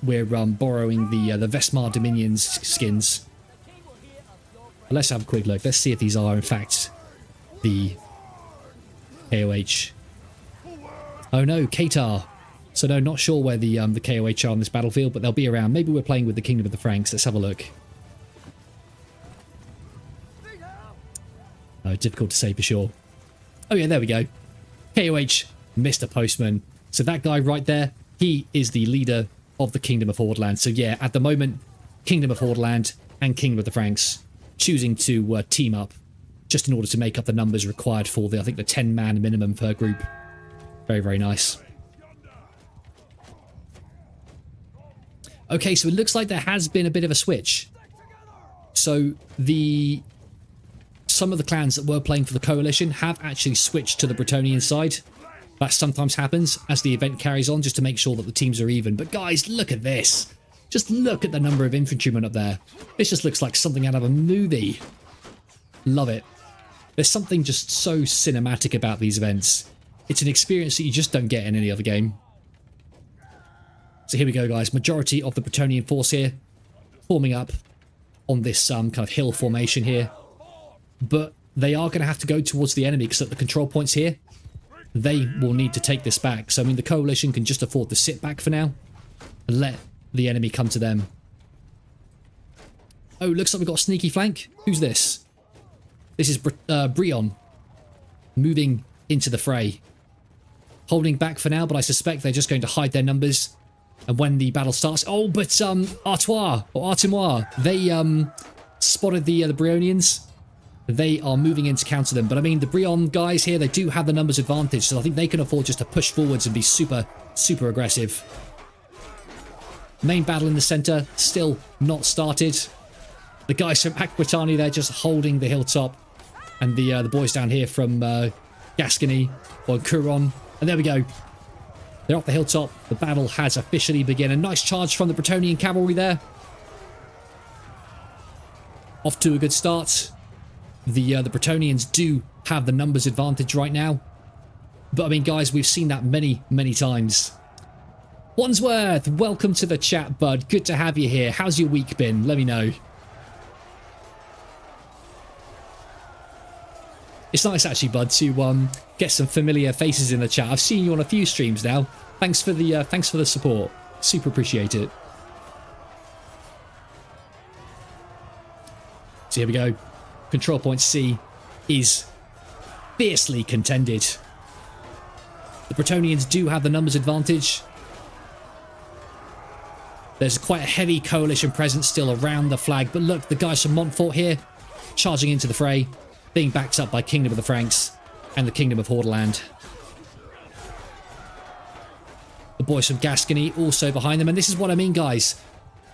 we're borrowing the Vestmar Dominion's skins. But let's have a quick look. Let's see if these are in fact the KOH. Oh no, Qatar. So no, not sure where the KOH are on this battlefield, but they'll be around. Maybe we're playing with the Kingdom of the Franks. Let's have a look. Oh, difficult to say for sure. Oh yeah, there we go. KOH, Mr. Postman. So that guy right there, he is the leader of the Kingdom of Hordeland. So yeah, at the moment, Kingdom of Hordeland and Kingdom of the Franks choosing to team up just in order to make up the numbers required for the, I think, the 10-man minimum per group. Very, very nice. Okay, so it looks like there has been a bit of a switch. So some of the clans that were playing for the coalition have actually switched to the Bretonian side. That sometimes happens as the event carries on, just to make sure that the teams are even. But guys, look at this. Just look at the number of infantrymen up there. This just looks like something out of a movie. Love it. There's something just so cinematic about these events. It's an experience that you just don't get in any other game. So here we go, guys. Majority of the Bretonian force here forming up on this kind of hill formation here. But they are going to have to go towards the enemy because at the control points here, they will need to take this back. So, I mean, the coalition can just afford to sit back for now and let the enemy come to them. Oh, looks like we've got a sneaky flank. Who's this? This is Bretonian moving into the fray. Holding back for now, but I suspect they're just going to hide their numbers. And when the battle starts... Oh, but Artois, or Artimois, they spotted the Bretonians. They are moving in to counter them. But I mean, the Bretonian guys here, they do have the numbers advantage. So I think they can afford just to push forwards and be super, super aggressive. Main battle in the centre, still not started. The guys from Aquitania, they're just holding the hilltop. And the boys down here from Gascony or Couron. And there we go. They're up the hilltop. The battle has officially begun. A nice charge from the Bretonian cavalry there. Off to a good start. The Bretonians do have the numbers advantage right now. But I mean, guys, we've seen that many, many times. Wandsworth, welcome to the chat, bud. Good to have you here. How's your week been? Let me know. It's nice actually, bud, to get some familiar faces in the chat. I've seen you on a few streams now. Thanks for the support. Super appreciate it. So here we go. Control point C is fiercely contended. The Bretonians do have the numbers advantage. There's quite a heavy coalition presence still around the flag, but look, the guys from Montfort here charging into the fray, being backed up by Kingdom of the Franks and the Kingdom of Hordeland. The boys from Gascony also behind them, and this is what I mean, guys.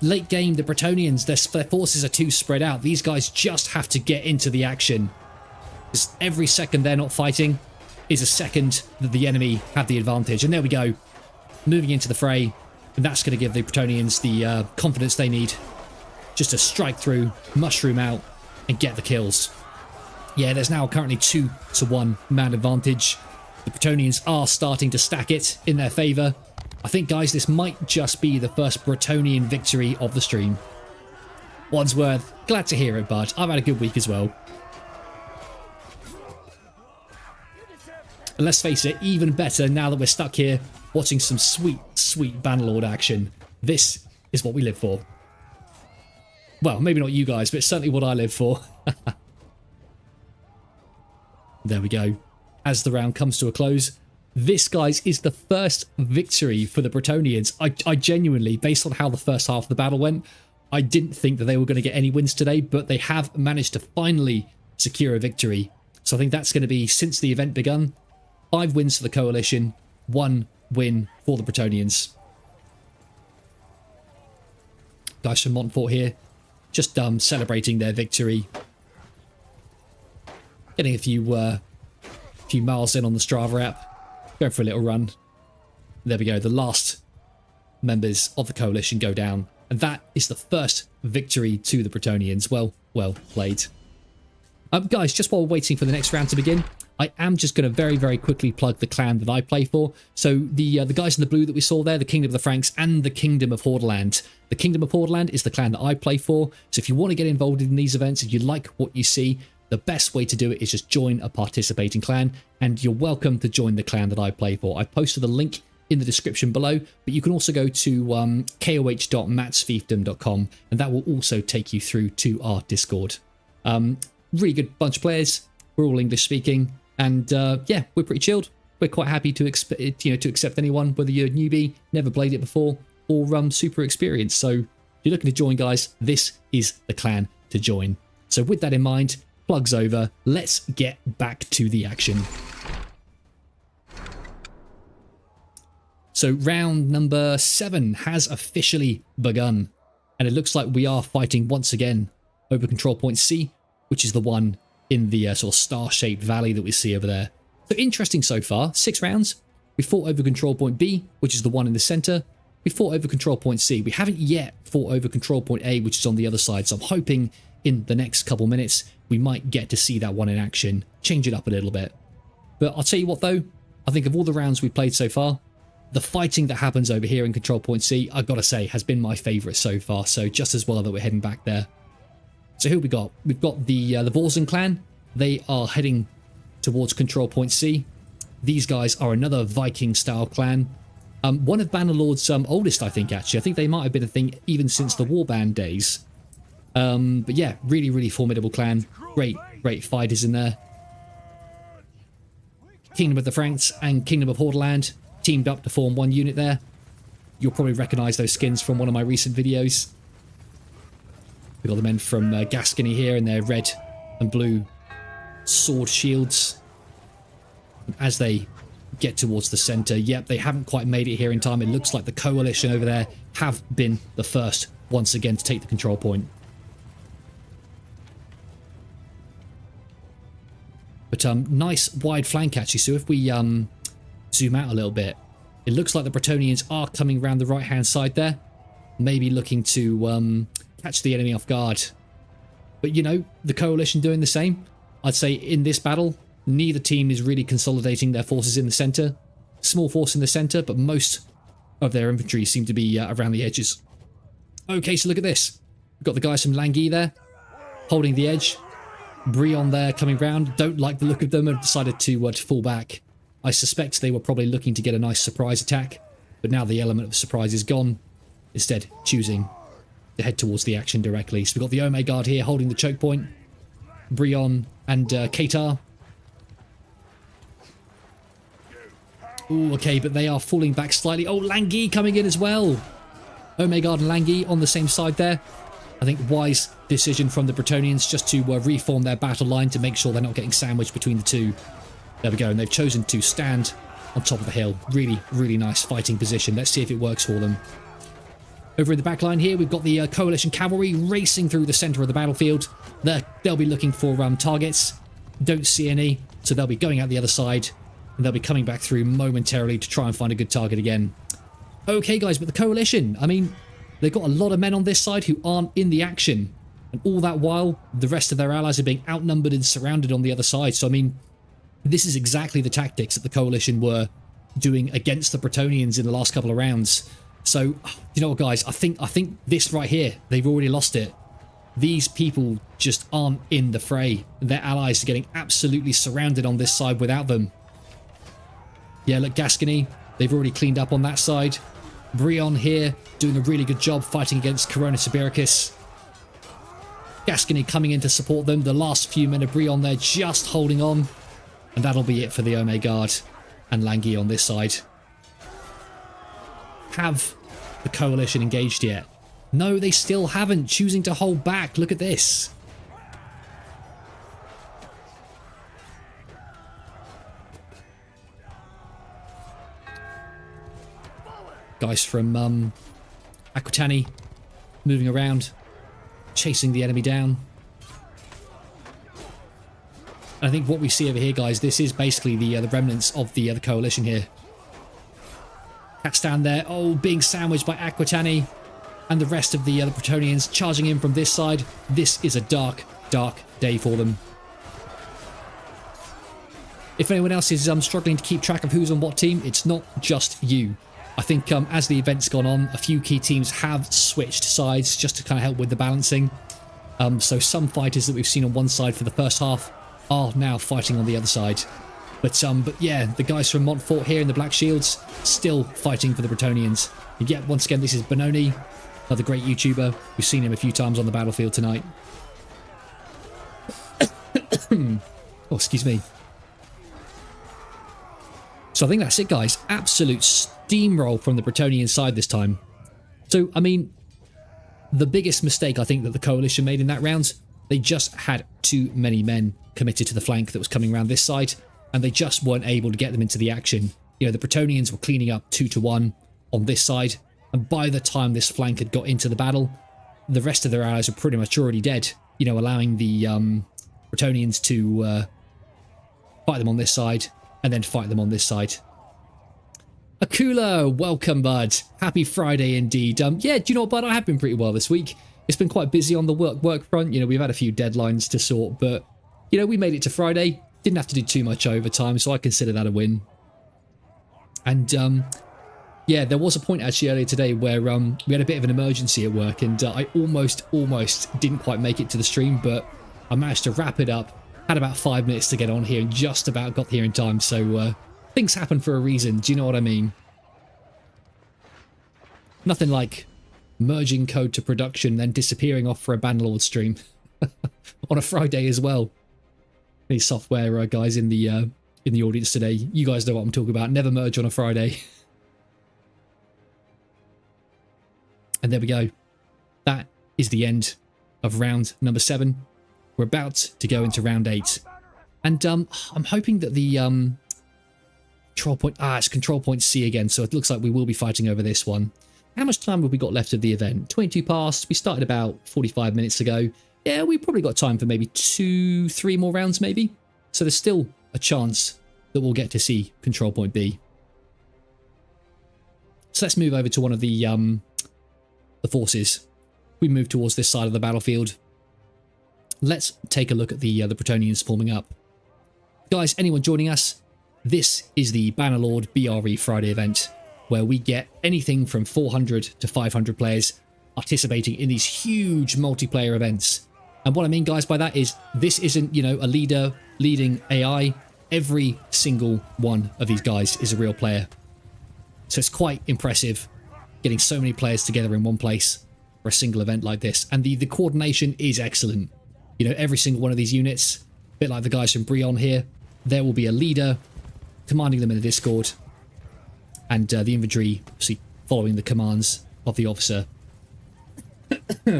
Late game, the Bretonians, their forces are too spread out. These guys just have to get into the action. Because every second they're not fighting is a second that the enemy have the advantage. And there we go. Moving into the fray. And that's going to give the Bretonians the confidence they need. Just to strike through, mushroom out, and get the kills. Yeah, there's now currently 2-to-1 man advantage. The Bretonians are starting to stack it in their favour. I think, guys, this might just be the first Bretonian victory of the stream. Wandsworth, glad to hear it, bud. I've had a good week as well. And let's face it, even better now that we're stuck here watching some sweet, sweet Bannerlord action. This is what we live for. Well, maybe not you guys, but it's certainly what I live for. There we go. As the round comes to a close, this, guys, is the first victory for the Bretonians. I genuinely, based on how the first half of the battle went, I didn't think that they were going to get any wins today, but they have managed to finally secure a victory. So I think that's going to be, since the event begun, 5 wins for the coalition, 1 win for the Bretonians. Guys from Montfort here, just celebrating their victory. Getting a few miles in on the Strava app. Going for a little run. There we go. The last members of the coalition go down. And that is the first victory to the Bretonians. Well played. Guys, just while we're waiting for the next round to begin, I am just going to very, very quickly plug the clan that I play for. So the guys in the blue that we saw there, the Kingdom of the Franks and the Kingdom of Hordeland. The Kingdom of Hordeland is the clan that I play for. So if you want to get involved in these events, if you like what you see, the best way to do it is just join a participating clan, and you're welcome to join the clan that I play for. I've posted a link in the description below, but you can also go to koh.matsfiefdom.com, and that will also take you through to our Discord. Really good bunch of players. We're all English speaking, and yeah, we're pretty chilled. We're quite happy to accept anyone, whether you're a newbie, never played it before, or super experienced. So if you're looking to join, guys, this is the clan to join. So with that in mind, plugs over, let's get back to the action. So round number 7 has officially begun, and it looks like we are fighting once again over control point C, which is the one in the sort of star-shaped valley that we see over there. So interesting so far. 6 rounds. We fought over control point B, which is the one in the center. We fought over control point C. We haven't yet fought over control point A, which is on the other side. So I'm hoping in the next couple minutes we might get to see that one in action, change it up a little bit. But I'll tell you what though, I think of all the rounds we've played so far, the fighting that happens over here in control point C, I've got to say, has been my favorite so far. So just as well that we're heading back there. So who we got? We've got the Vorzen clan. They are heading towards control point C. These guys are another Viking-style clan. One of Bannerlord's oldest, I think, actually. I think they might have been a thing even since the Warband days. But yeah, really, really formidable clan. Great fighters in there. Kingdom of the Franks and Kingdom of Hordaland teamed up to form one unit there. You'll probably recognise those skins from one of my recent videos. We've got the men from Gascony here in their red and blue sword shields. As they get towards the centre, yep, they haven't quite made it here in time. It looks like the coalition over there have been the first once again to take the control point. But nice wide flank actually. So if we zoom out a little bit, it looks like the Bretonians are coming around the right hand side there, maybe looking to catch the enemy off guard. But you know, the coalition doing the same. I'd say in this battle, neither team is really consolidating their forces in the centre. Small force in the centre, but most of their infantry seem to be around the edges. Okay, so look at this. We've got the guys from Langui there, holding the edge. Brion there coming round. Don't like the look of them and decided to fall back. I suspect they were probably looking to get a nice surprise attack, but now the element of surprise is gone, instead choosing to head towards the action directly. So we've got the Ome Guard here holding the choke point. Brion and Katar. Ooh, okay, but they are falling back slightly. Oh, Langui coming in as well. Ome Guard and Langui on the same side there. I think wise decision from the Bretonians just to reform their battle line to make sure they're not getting sandwiched between the two. There we go, and they've chosen to stand on top of the hill. Really, really nice fighting position. Let's see if it works for them. Over in the back line here, we've got the coalition cavalry racing through the centre of the battlefield. They'll be looking for targets. Don't see any, so they'll be going out the other side, and they'll be coming back through momentarily to try and find a good target again. Okay, guys, but the coalition, I mean, they've got a lot of men on this side who aren't in the action. And all that while, the rest of their allies are being outnumbered and surrounded on the other side. So, I mean, this is exactly the tactics that the coalition were doing against the Bretonians in the last couple of rounds. So, you know what, guys? I think this right here, they've already lost it. These people just aren't in the fray. Their allies are getting absolutely surrounded on this side without them. Yeah, look, Gascony, they've already cleaned up on that side. Brion here doing a really good job fighting against Corona Sibiricus. Gascony coming in to support them. The last few men of Brion there just holding on. And that'll be it for the Ome Guard and Langui on this side. Have the coalition engaged yet? No, they still haven't, choosing to hold back. Look at this. Guys from Aquitani moving around, chasing the enemy down. And I think what we see over here, guys, this is basically the remnants of the coalition here. Cat stand there, oh, being sandwiched by Aquitani and the rest of the Bretonians charging in from this side. This is a dark, dark day for them. If anyone else is struggling to keep track of who's on what team, it's not just you. I think as the event's gone on, a few key teams have switched sides just to kind of help with the balancing. So some fighters that we've seen on one side for the first half are now fighting on the other side. But yeah, the guys from Montfort here in the Black Shields still fighting for the Bretonians. And yet, once again, this is Benoni, another great YouTuber. We've seen him a few times on the battlefield tonight. Oh, excuse me. So I think that's it, guys. Absolute steamroll from the Bretonian side this time. So, I mean, the biggest mistake I think that the coalition made in that round, they just had too many men committed to the flank that was coming around this side, and they just weren't able to get them into the action. You know, the Bretonians were cleaning up 2-1 on this side, and by the time this flank had got into the battle, the rest of their allies were pretty much already dead, you know, allowing the Bretonians to fight them on this side, and then fight them on this side. Akula, welcome, bud. Happy Friday indeed. Yeah, do you know what, bud? I have been pretty well this week. It's been quite busy on the work front. You know, we've had a few deadlines to sort, but, you know, we made it to Friday. Didn't have to do too much overtime, so I consider that a win. And, yeah, there was a point actually earlier today where we had a bit of an emergency at work, and I almost didn't quite make it to the stream, but I managed to wrap it up. Had about 5 minutes to get on here and just about got here in time, so things happen for a reason. Do you know what I mean? Nothing like merging code to production, then disappearing off for a Bannerlord stream on a Friday as well. Any software guys in the audience today, you guys know what I'm talking about. Never merge on a Friday. And there we go. That is the end of round number 7. We're about to go into round 8. And I'm hoping that the control point... it's control point C again, so it looks like we will be fighting over this one. How much time have we got left of the event? 22 past. We started about 45 minutes ago. Yeah, we've probably got time for maybe 2-3 more rounds, maybe. So there's still a chance that we'll get to see control point B. So let's move over to one of the forces. We move towards this side of the battlefield. Let's take a look at the Bretonians forming up. Guys, anyone joining us? This is the Bannerlord BRE Friday event, where we get anything from 400 to 500 players participating in these huge multiplayer events. And what I mean, guys, by that is this isn't, you know, a leader leading AI. Every single one of these guys is a real player. So it's quite impressive getting so many players together in one place for a single event like this. And the coordination is excellent. You know, every single one of these units, a bit like the guys from Bretonian here, there will be a leader commanding them in the Discord, and the infantry obviously following the commands of the officer.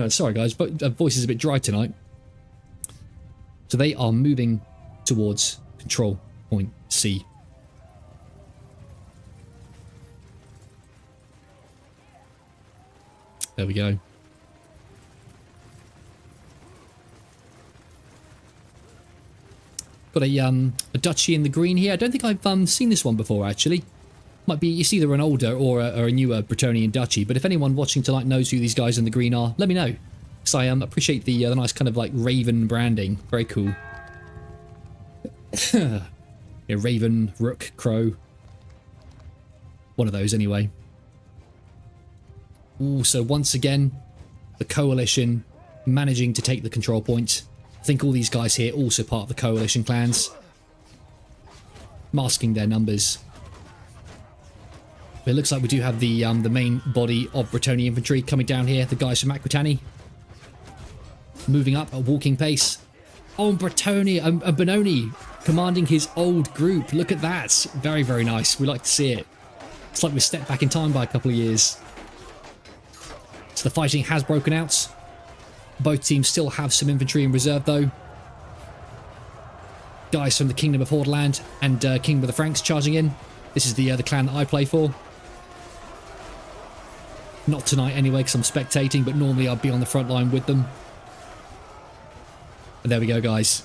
Sorry guys, but voice is a bit dry tonight. So they are moving towards control point C. There we go. Got a duchy in the green here. I don't think I've seen this one before actually. Might be, it's either an older or a newer Bretonian duchy, but if anyone watching tonight knows who these guys in the green are, let me know. Because I appreciate the nice kind of like raven branding. Very cool. Yeah, raven, rook, crow. One of those anyway. Ooh, so once again, the coalition managing to take the control point. I think all these guys here also part of the coalition clans. Masking their numbers. But it looks like we do have the main body of Bretonian infantry coming down here. The guys from Aquitani. Moving up at walking pace. Oh, Bretonian, Benoni commanding his old group. Look at that. Very, very nice. We like to see it. It's like we stepped back in time by a couple of years. So the fighting has broken out. Both teams still have some infantry in reserve though. Guys from the Kingdom of Hordeland and Kingdom of the Franks charging in. This is the clan that I play for. Not tonight anyway because I'm spectating, but normally I'd be on the front line with them. And there we go, guys.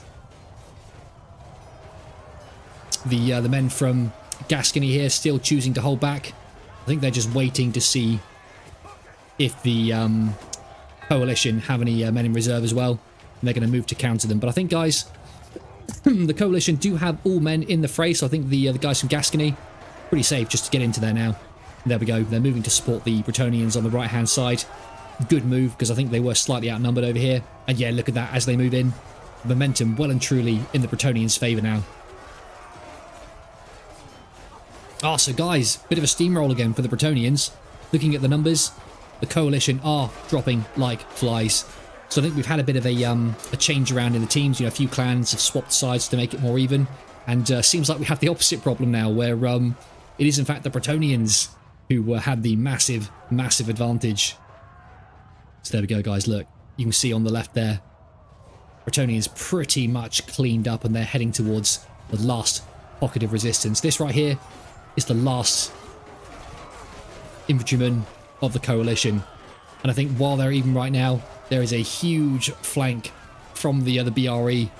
The men from Gascony here still choosing to hold back. I think they're just waiting to see if the coalition have any men in reserve as well. And they're going to move to counter them. But I think, guys, the coalition do have all men in the fray. So I think the guys from Gascony, pretty safe just to get into there now. There we go. They're moving to support the Bretonians on the right-hand side. Good move, because I think they were slightly outnumbered over here. And yeah, look at that as they move in. Momentum well and truly in the Bretonians' favour now. Ah, so guys, bit of a steamroll again for the Bretonians. Looking at the numbers, the coalition are dropping like flies. So I think we've had a bit of a change around in the teams. You know, a few clans have swapped sides to make it more even. And seems like we have the opposite problem now, where it is in fact the Bretonians who had the massive advantage. So there we go, guys. Look, you can see on the left there, Bretonian's pretty much cleaned up, and they're heading towards the last pocket of resistance. This right here is the last infantryman of the coalition, and I think while they're even right now, there is a huge flank from the BRE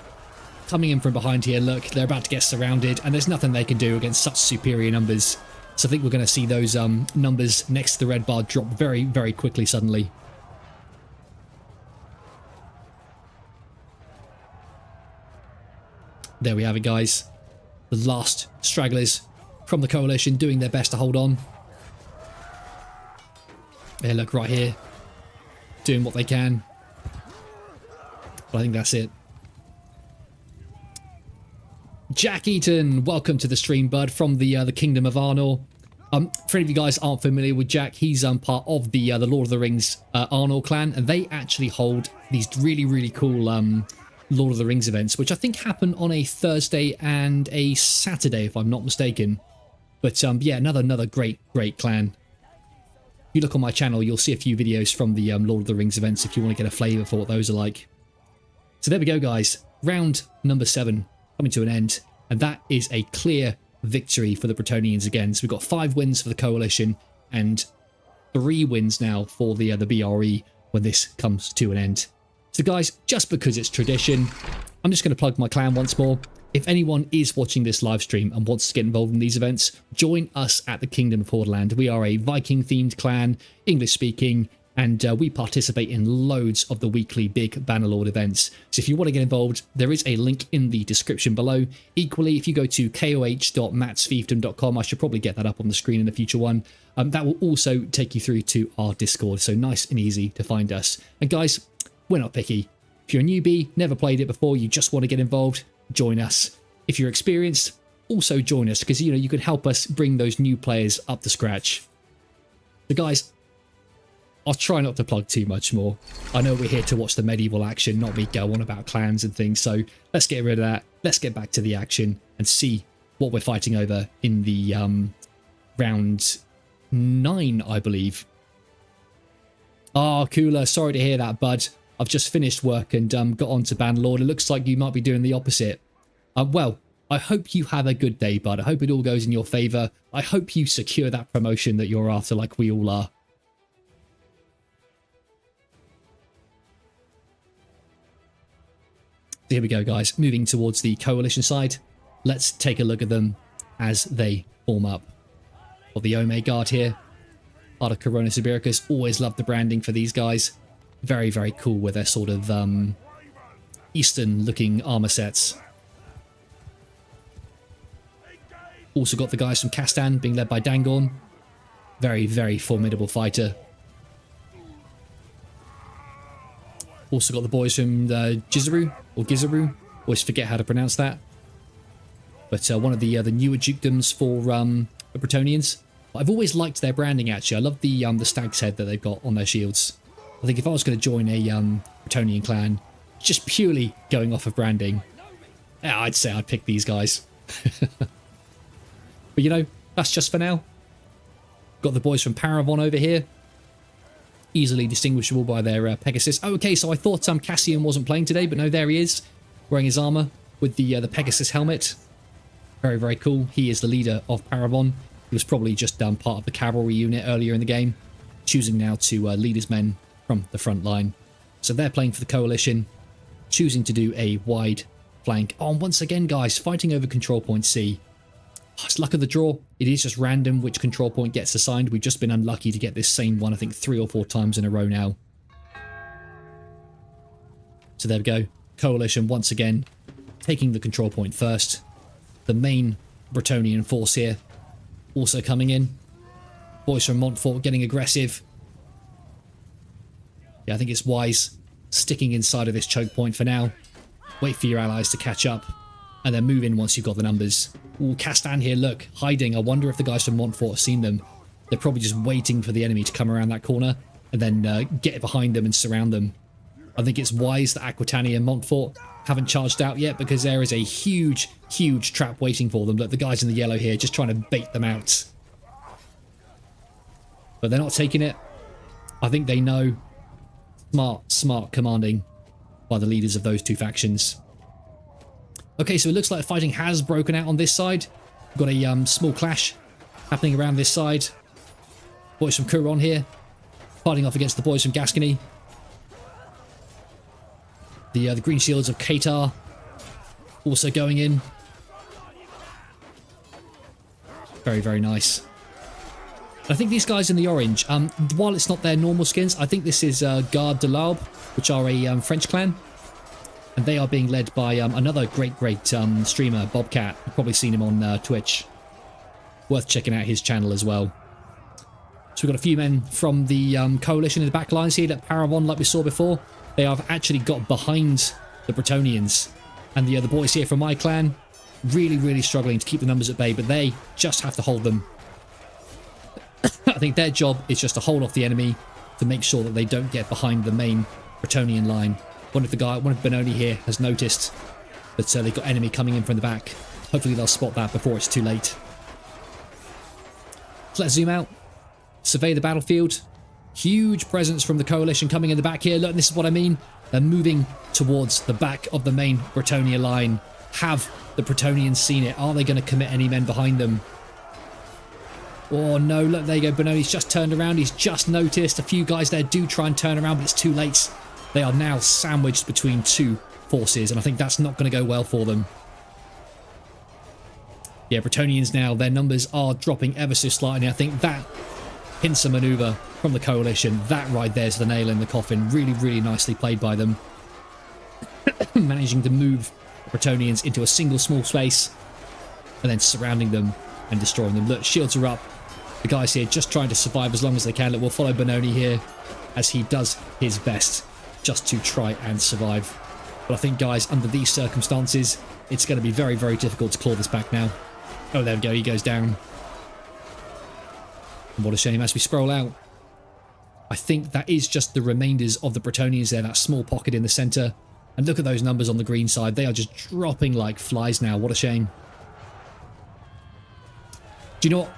coming in from behind here. Look, they're about to get surrounded, and there's nothing they can do against such superior numbers. So I think we're going to see those numbers next to the red bar drop very, very quickly suddenly. There we have it, guys. The last stragglers from the coalition doing their best to hold on. Yeah, look, right here. Doing what they can. But I think that's it. Jack Eaton, welcome to the stream, bud, from the Kingdom of Arnor. For any of you guys aren't familiar with Jack, he's part of the Lord of the Rings Arnor clan, and they actually hold these really, really cool Lord of the Rings events, which I think happen on a Thursday and a Saturday, if I'm not mistaken. But yeah, another great clan. If you look on my channel, you'll see a few videos from the Lord of the Rings events if you want to get a flavour for what those are like. So there we go, guys. Round number 7 coming to an end, and that is a clear victory for the Bretonians again. So we've got 5 wins for the coalition and 3 wins now for the BRE when this comes to an end. So guys, just because it's tradition, I'm just going to plug my clan once more. If anyone is watching this live stream and wants to get involved in these events, join us at the Kingdom of Hordaland. We are a Viking themed clan, English speaking, and we participate in loads of the weekly big Bannerlord events. So if you want to get involved, there is a link in the description below. Equally, if you go to koh.matsfiefdom.com, I should probably get that up on the screen in the future one. That will also take you through to our Discord, so nice and easy to find us. And guys, we're not picky. If you're a newbie, never played it before, you just want to get involved, join us. If you're experienced, also join us, because you can help us bring those new players up to scratch. So guys, I'll try not to plug too much more. I know we're here to watch the medieval action, not me go on about clans and things, so let's get rid of that. Let's get back to the action and see what we're fighting over in the round 9, I believe. Ah, Cooler, sorry to hear that, bud. I've just finished work and got on to Bannerlord. It looks like you might be doing the opposite. Well, I hope you have a good day, bud. I hope it all goes in your favour. I hope you secure that promotion that you're after, like we all are. So here we go, guys. Moving towards the coalition side. Let's take a look at them as they form up. Got the Ome Guard here. Part of Corona Sibiricus. Always love the branding for these guys. Very, very cool with their sort of Eastern-looking armour sets. Also got the guys from Castan being led by Dangorn. Very, very formidable fighter. Also got the boys from Gizaru, or Gizaru. Always forget how to pronounce that. But one of the newer dukedoms for the Bretonians. I've always liked their branding, actually. I love the stag's head that they've got on their shields. I think if I was going to join a Bretonian clan, just purely going off of branding, yeah, I'd say I'd pick these guys. But you know, that's just for now. Got the boys from Paravon over here. Easily distinguishable by their Pegasus. Oh, okay, so I thought Cassian wasn't playing today, but no, there he is. Wearing his armour with the Pegasus helmet. Very, very cool. He is the leader of Paravon. He was probably just part of the cavalry unit earlier in the game. Choosing now to lead his men from the front line. So they're playing for the coalition. Choosing to do a wide flank. Oh, and once again, guys, fighting over control point C. Oh, it's luck of the draw. It is just random which control point gets assigned. We've just been unlucky to get this same one, I think, 3 or 4 times in a row now. So there we go. Coalition once again taking the control point first. The main Bretonian force here also coming in. Boys from Montfort getting aggressive. Yeah, I think it's wise sticking inside of this choke point for now. Wait for your allies to catch up and then move in once you've got the numbers. Ooh, Castan here, look, hiding. I wonder if the guys from Montfort have seen them. They're probably just waiting for the enemy to come around that corner and then get behind them and surround them. I think it's wise that Aquitania and Montfort haven't charged out yet, because there is a huge, huge trap waiting for them. Look, the guys in the yellow here just trying to bait them out. but they're not taking it. I think they know. Smart commanding by the leaders of those two factions. Okay, so it looks like fighting has broken out on this side. We've got a small clash happening around this side. Boys from Couron here, fighting off against the boys from Gascony. The Green Shields of Qatar also going in. Very, very nice. I think these guys in the orange, while it's not their normal skins, I think this is Garde de l'Aube, which are a French clan. And they are being led by another great streamer, Bobcat. You've probably seen him on Twitch. Worth checking out his channel as well. So we've got a few men from the coalition in the back lines here, that Paravon, like we saw before. They have actually got behind the Bretonians. And the boys here from my clan, really, really struggling to keep the numbers at bay, but they just have to hold them. I think their job is just to hold off the enemy to make sure that they don't get behind the main Bretonian line. One of Benoni here has noticed that they've got enemy coming in from the back. Hopefully they'll spot that before it's too late. So let's zoom out. Survey the battlefield. Huge presence from the coalition coming in the back here. Look, this is what I mean. They're moving towards the back of the main Bretonia line. Have the Bretonians seen it? Are they going to commit any men behind them? Oh no, look, there you go. Benoni's just turned around. He's just noticed. A few guys there do try and turn around, but it's too late. They are now sandwiched between two forces, and I think that's not going to go well for them. Yeah, Bretonians now, their numbers are dropping ever so slightly. I think that pincer maneuver from the coalition, that right there's the nail in the coffin. Really, really nicely played by them. Managing to move the Bretonians into a single small space and then surrounding them and destroying them. Look, shields are up. The guys here just trying to survive as long as they can. Look, we'll follow Benoni here as he does his best just to try and survive. But I think, guys, under these circumstances, it's going to be very, very difficult to claw this back now. Oh, there we go. He goes down. And what a shame as we scroll out. I think that is just the remainders of the Bretonians there, that small pocket in the centre. And look at those numbers on the green side. They are just dropping like flies now. What a shame. Do you know what?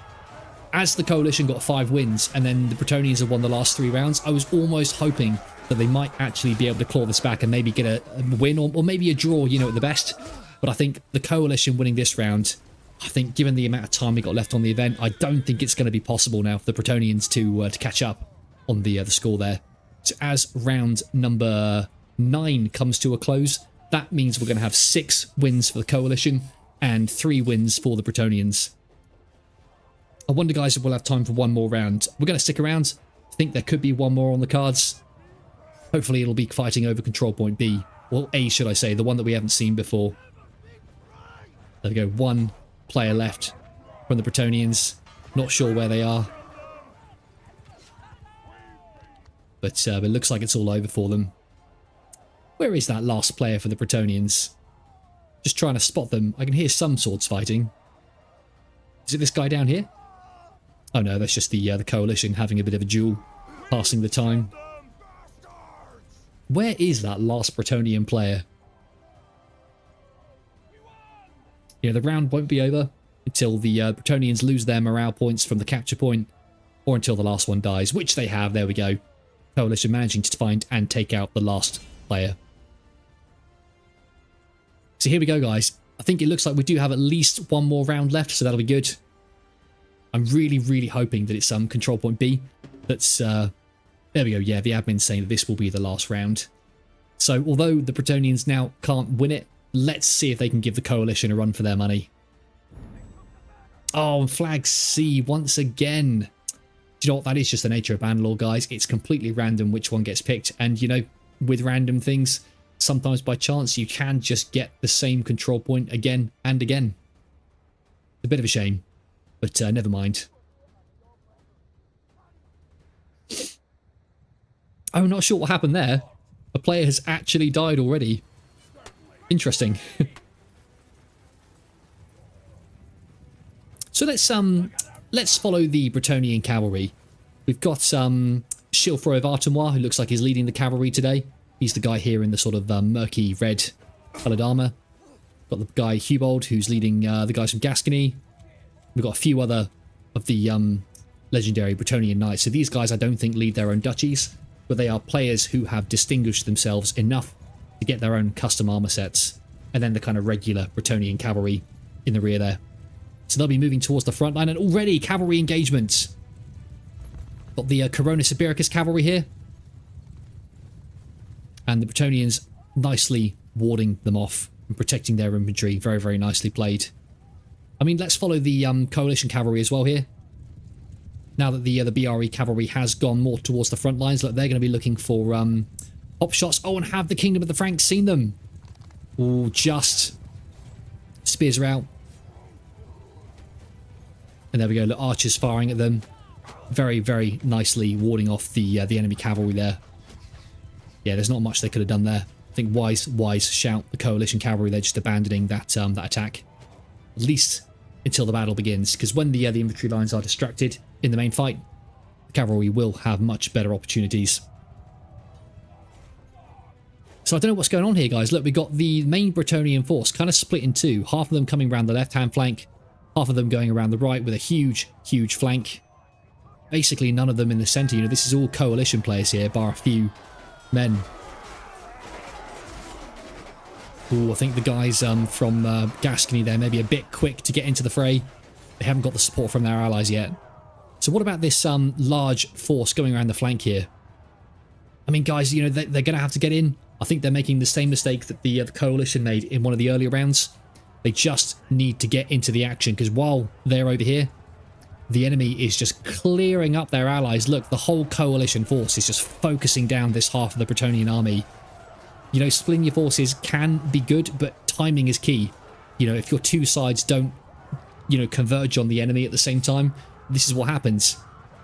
As the coalition got 5 wins and then the Bretonians have won the last 3 rounds, I was almost hoping that they might actually be able to claw this back and maybe get a win or maybe a draw, you know, at the best. But I think the coalition winning this round, I think given the amount of time we got left on the event, I don't think it's going to be possible now for the Bretonians to catch up on the score there. So as round number 9 comes to a close, that means we're going to have 6 wins for the coalition and 3 wins for the Bretonians. I wonder, guys, if we'll have time for one more round. We're going to stick around. I think there could be one more on the cards. Hopefully it'll be fighting over control point B. Well, A, should I say, the one that we haven't seen before. There we go, 1 player left from the Bretonians. Not sure where they are. But it looks like it's all over for them. Where is that last player for the Bretonians? Just trying to spot them. I can hear some swords fighting. Is it this guy down here? Oh no, that's just the coalition having a bit of a duel, passing the time. Where is that last Bretonian player? You know, the round won't be over until the Bretonians lose their morale points from the capture point, or until the last one dies, which they have. There we go. Coalition managing to find and take out the last player. So here we go, guys. I think it looks like we do have at least one more round left, so that'll be good. I'm really, really hoping that it's control point B. That's there we go. Yeah, the admin's saying that this will be the last round. So although the Bretonians now can't win it, let's see if they can give the coalition a run for their money. Oh, flag C once again. Do you know what? That is just the nature of Bannerlord, guys. It's completely random which one gets picked. And, you know, with random things, sometimes by chance you can just get the same control point again and again. A bit of a shame, but never mind. I'm not sure what happened there. A player has actually died already. Interesting. So let's follow the Bretonian cavalry. We've got Chilfroy of Artois, who looks like he's leading the cavalry today. He's the guy here in the sort of murky red coloured armour. Got the guy Hubold, who's leading the guys from Gascony. We've got a few other of the legendary Bretonian knights. So these guys I don't think lead their own duchies, but they are players who have distinguished themselves enough to get their own custom armor sets, and then the kind of regular Bretonian cavalry in the rear there. So they'll be moving towards the front line, and already cavalry engagements. Got the Coronis Ibericus cavalry here, and the Bretonians nicely warding them off and protecting their infantry. Very, very nicely played. I mean, let's follow the coalition cavalry as well here. Now that the BRE cavalry has gone more towards the front lines, look, they're going to be looking for pop shots. Oh, and have the Kingdom of the Franks seen them? Oh, just. Spears are out. And there we go. Look, archers firing at them. Very, very nicely warding off the enemy cavalry there. Yeah, there's not much they could have done there. I think wise shout. The coalition cavalry, they're just abandoning that attack. At least until the battle begins, because when the infantry lines are distracted in the main fight, the cavalry will have much better opportunities. So I don't know what's going on here, guys. Look, we've got the main Bretonian force kind of split in two. Half of them coming around the left-hand flank, half of them going around the right with a huge, huge flank. Basically, none of them in the centre. You know, this is all coalition players here, bar a few men. Ooh, I think the guys from Gascony there may be a bit quick to get into the fray. They haven't got the support from their allies yet. So what about this large force going around the flank here? I mean, guys, you know, they're going to have to get in. I think they're making the same mistake that the coalition made in one of the earlier rounds. They just need to get into the action, because while they're over here, the enemy is just clearing up their allies. Look, the whole coalition force is just focusing down this half of the Bretonian army. You know, splitting your forces can be good, but timing is key. You know, if your two sides don't, you know, converge on the enemy at the same time, this is what happens.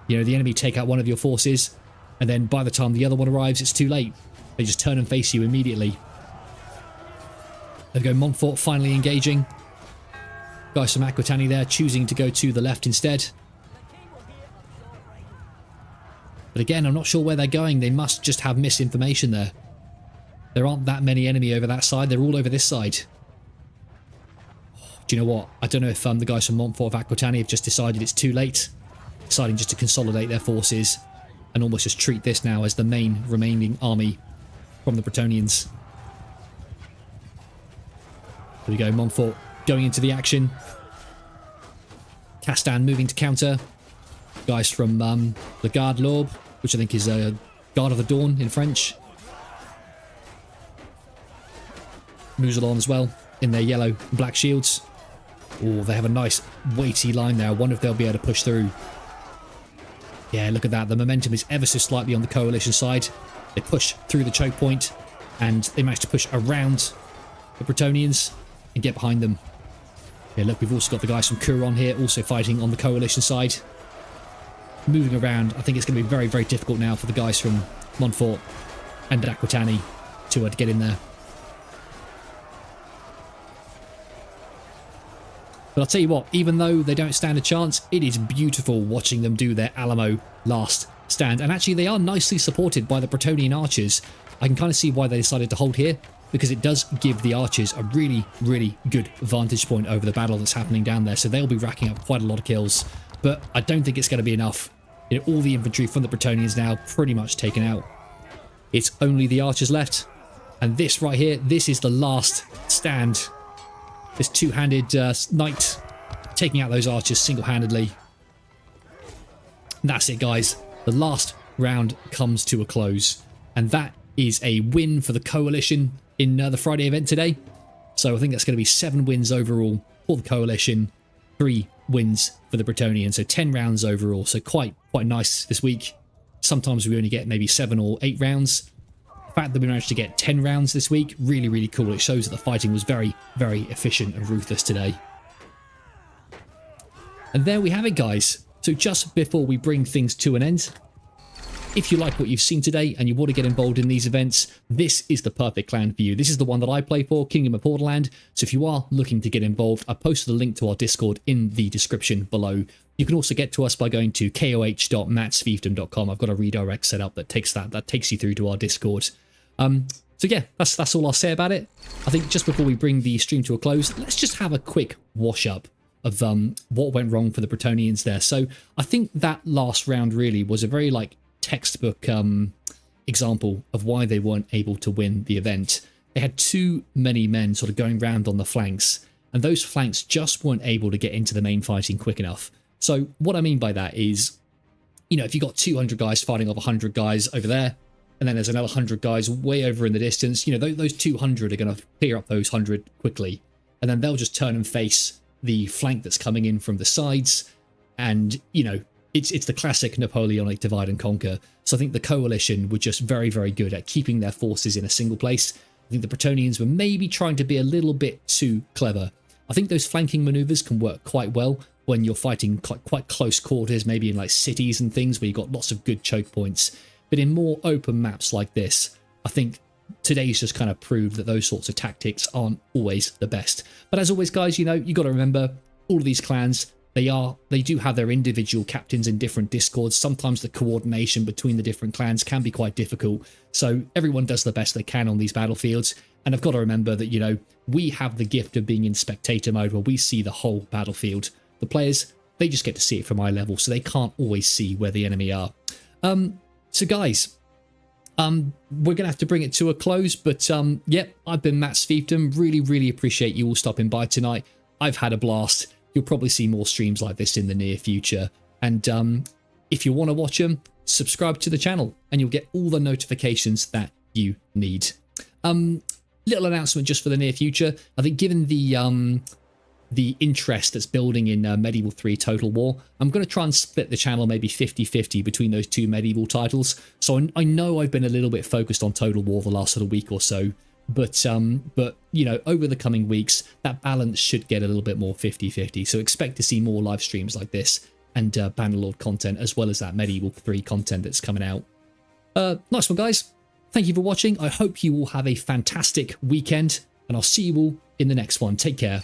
You know, the enemy take out one of your forces, and then by the time the other one arrives, it's too late. They just turn and face you immediately. There we go, Montfort finally engaging. Guys from Aquitani there choosing to go to the left instead. But again, I'm not sure where they're going. They must just have misinformation there. There aren't that many enemy over that side. They're all over this side. Do you know what? I don't know if the guys from Montfort of Aquitani have just decided it's too late. Deciding just to consolidate their forces and almost just treat this now as the main remaining army from the Bretonians. There we go, Montfort going into the action. Castan moving to counter. Guys from the Garde L'Aube, which I think is Guard of the Dawn in French. Mousillon as well, in their yellow and black shields. Oh, they have a nice weighty line there. I wonder if they'll be able to push through. Yeah, look at that. The momentum is ever so slightly on the coalition side. They push through the choke point, and they manage to push around the Bretonians and get behind them. Yeah, look, we've also got the guys from Couronne here also fighting on the coalition side. Moving around, I think it's going to be very, very difficult now for the guys from Montfort and Aquitani to get in there. But I'll tell you what, even though they don't stand a chance, it is beautiful watching them do their Alamo last stand. And actually, they are nicely supported by the Bretonian archers. I can kind of see why they decided to hold here, because it does give the archers a really, really good vantage point over the battle that's happening down there. So they'll be racking up quite a lot of kills. But I don't think it's going to be enough. You know, all the infantry from the Bretonians now pretty much taken out. It's only the archers left. And this right here, this is the last stand. This two-handed knight taking out those archers single-handedly. That's it, guys. The last round comes to a close. And that is a win for the coalition in the Friday event today. So I think that's going to be 7 wins overall for the coalition, 3 wins for the Bretonian. So 10 rounds overall. So quite nice this week. Sometimes we only get maybe 7 or 8 rounds. The fact that we managed to get 10 rounds this week, really, really cool. It shows that the fighting was very, very efficient and ruthless today. And there we have it, guys. So just before we bring things to an end, if you like what you've seen today and you want to get involved in these events, this is the perfect clan for you. This is the one that I play for, Kingdom of Borderland. So if you are looking to get involved, I posted a link to our Discord in the description below. You can also get to us by going to koh.matsfiefdom.com. I've got a redirect set up that takes you through to our Discord. So yeah, that's all I'll say about it. I think just before we bring the stream to a close, let's just have a quick wash up of what went wrong for the Bretonians there. So I think that last round really was a very like textbook example of why they weren't able to win the event. They had too many men sort of going round on the flanks, and those flanks just weren't able to get into the main fighting quick enough. So what I mean by that is, you know, if you got 200 guys fighting off 100 guys over there, and then there's another 100 guys way over in the distance, you know, those 200 are going to clear up those 100 quickly, and then they'll just turn and face the flank that's coming in from the sides. And, you know, it's the classic Napoleonic divide and conquer. So I think the coalition were just very, very good at keeping their forces in a single place. I think the Bretonians were maybe trying to be a little bit too clever. I think those flanking maneuvers can work quite well when you're fighting quite close quarters, maybe in like cities and things where you've got lots of good choke points. But in more open maps like this, I think today's just kind of proved that those sorts of tactics aren't always the best. But as always, guys, you know, you got to remember all of these clans, they do have their individual captains in different discords. Sometimes the coordination between the different clans can be quite difficult. So everyone does the best they can on these battlefields. And I've got to remember that, you know, we have the gift of being in spectator mode where we see the whole battlefield. The players, they just get to see it from eye level, so they can't always see where the enemy are. So guys, we're gonna have to bring it to a close, but yep, I've been Matt's Fiefdom. Really appreciate you all stopping by tonight. I've had a blast. You'll probably see more streams like this in the near future, and if you want to watch them, subscribe to the channel and you'll get all the notifications that you need. Little announcement just for the near future. I think given the interest that's building in Medieval 3 Total War, I'm going to try and split the channel maybe 50-50 between those two medieval titles. So I know I've been a little bit focused on Total War the last sort of week or so, but you know, over the coming weeks, that balance should get a little bit more 50-50. So expect to see more live streams like this and Bannerlord content, as well as that Medieval 3 content that's coming out. Nice one, guys. Thank you for watching. I hope you all have a fantastic weekend, and I'll see you all in the next one. Take care.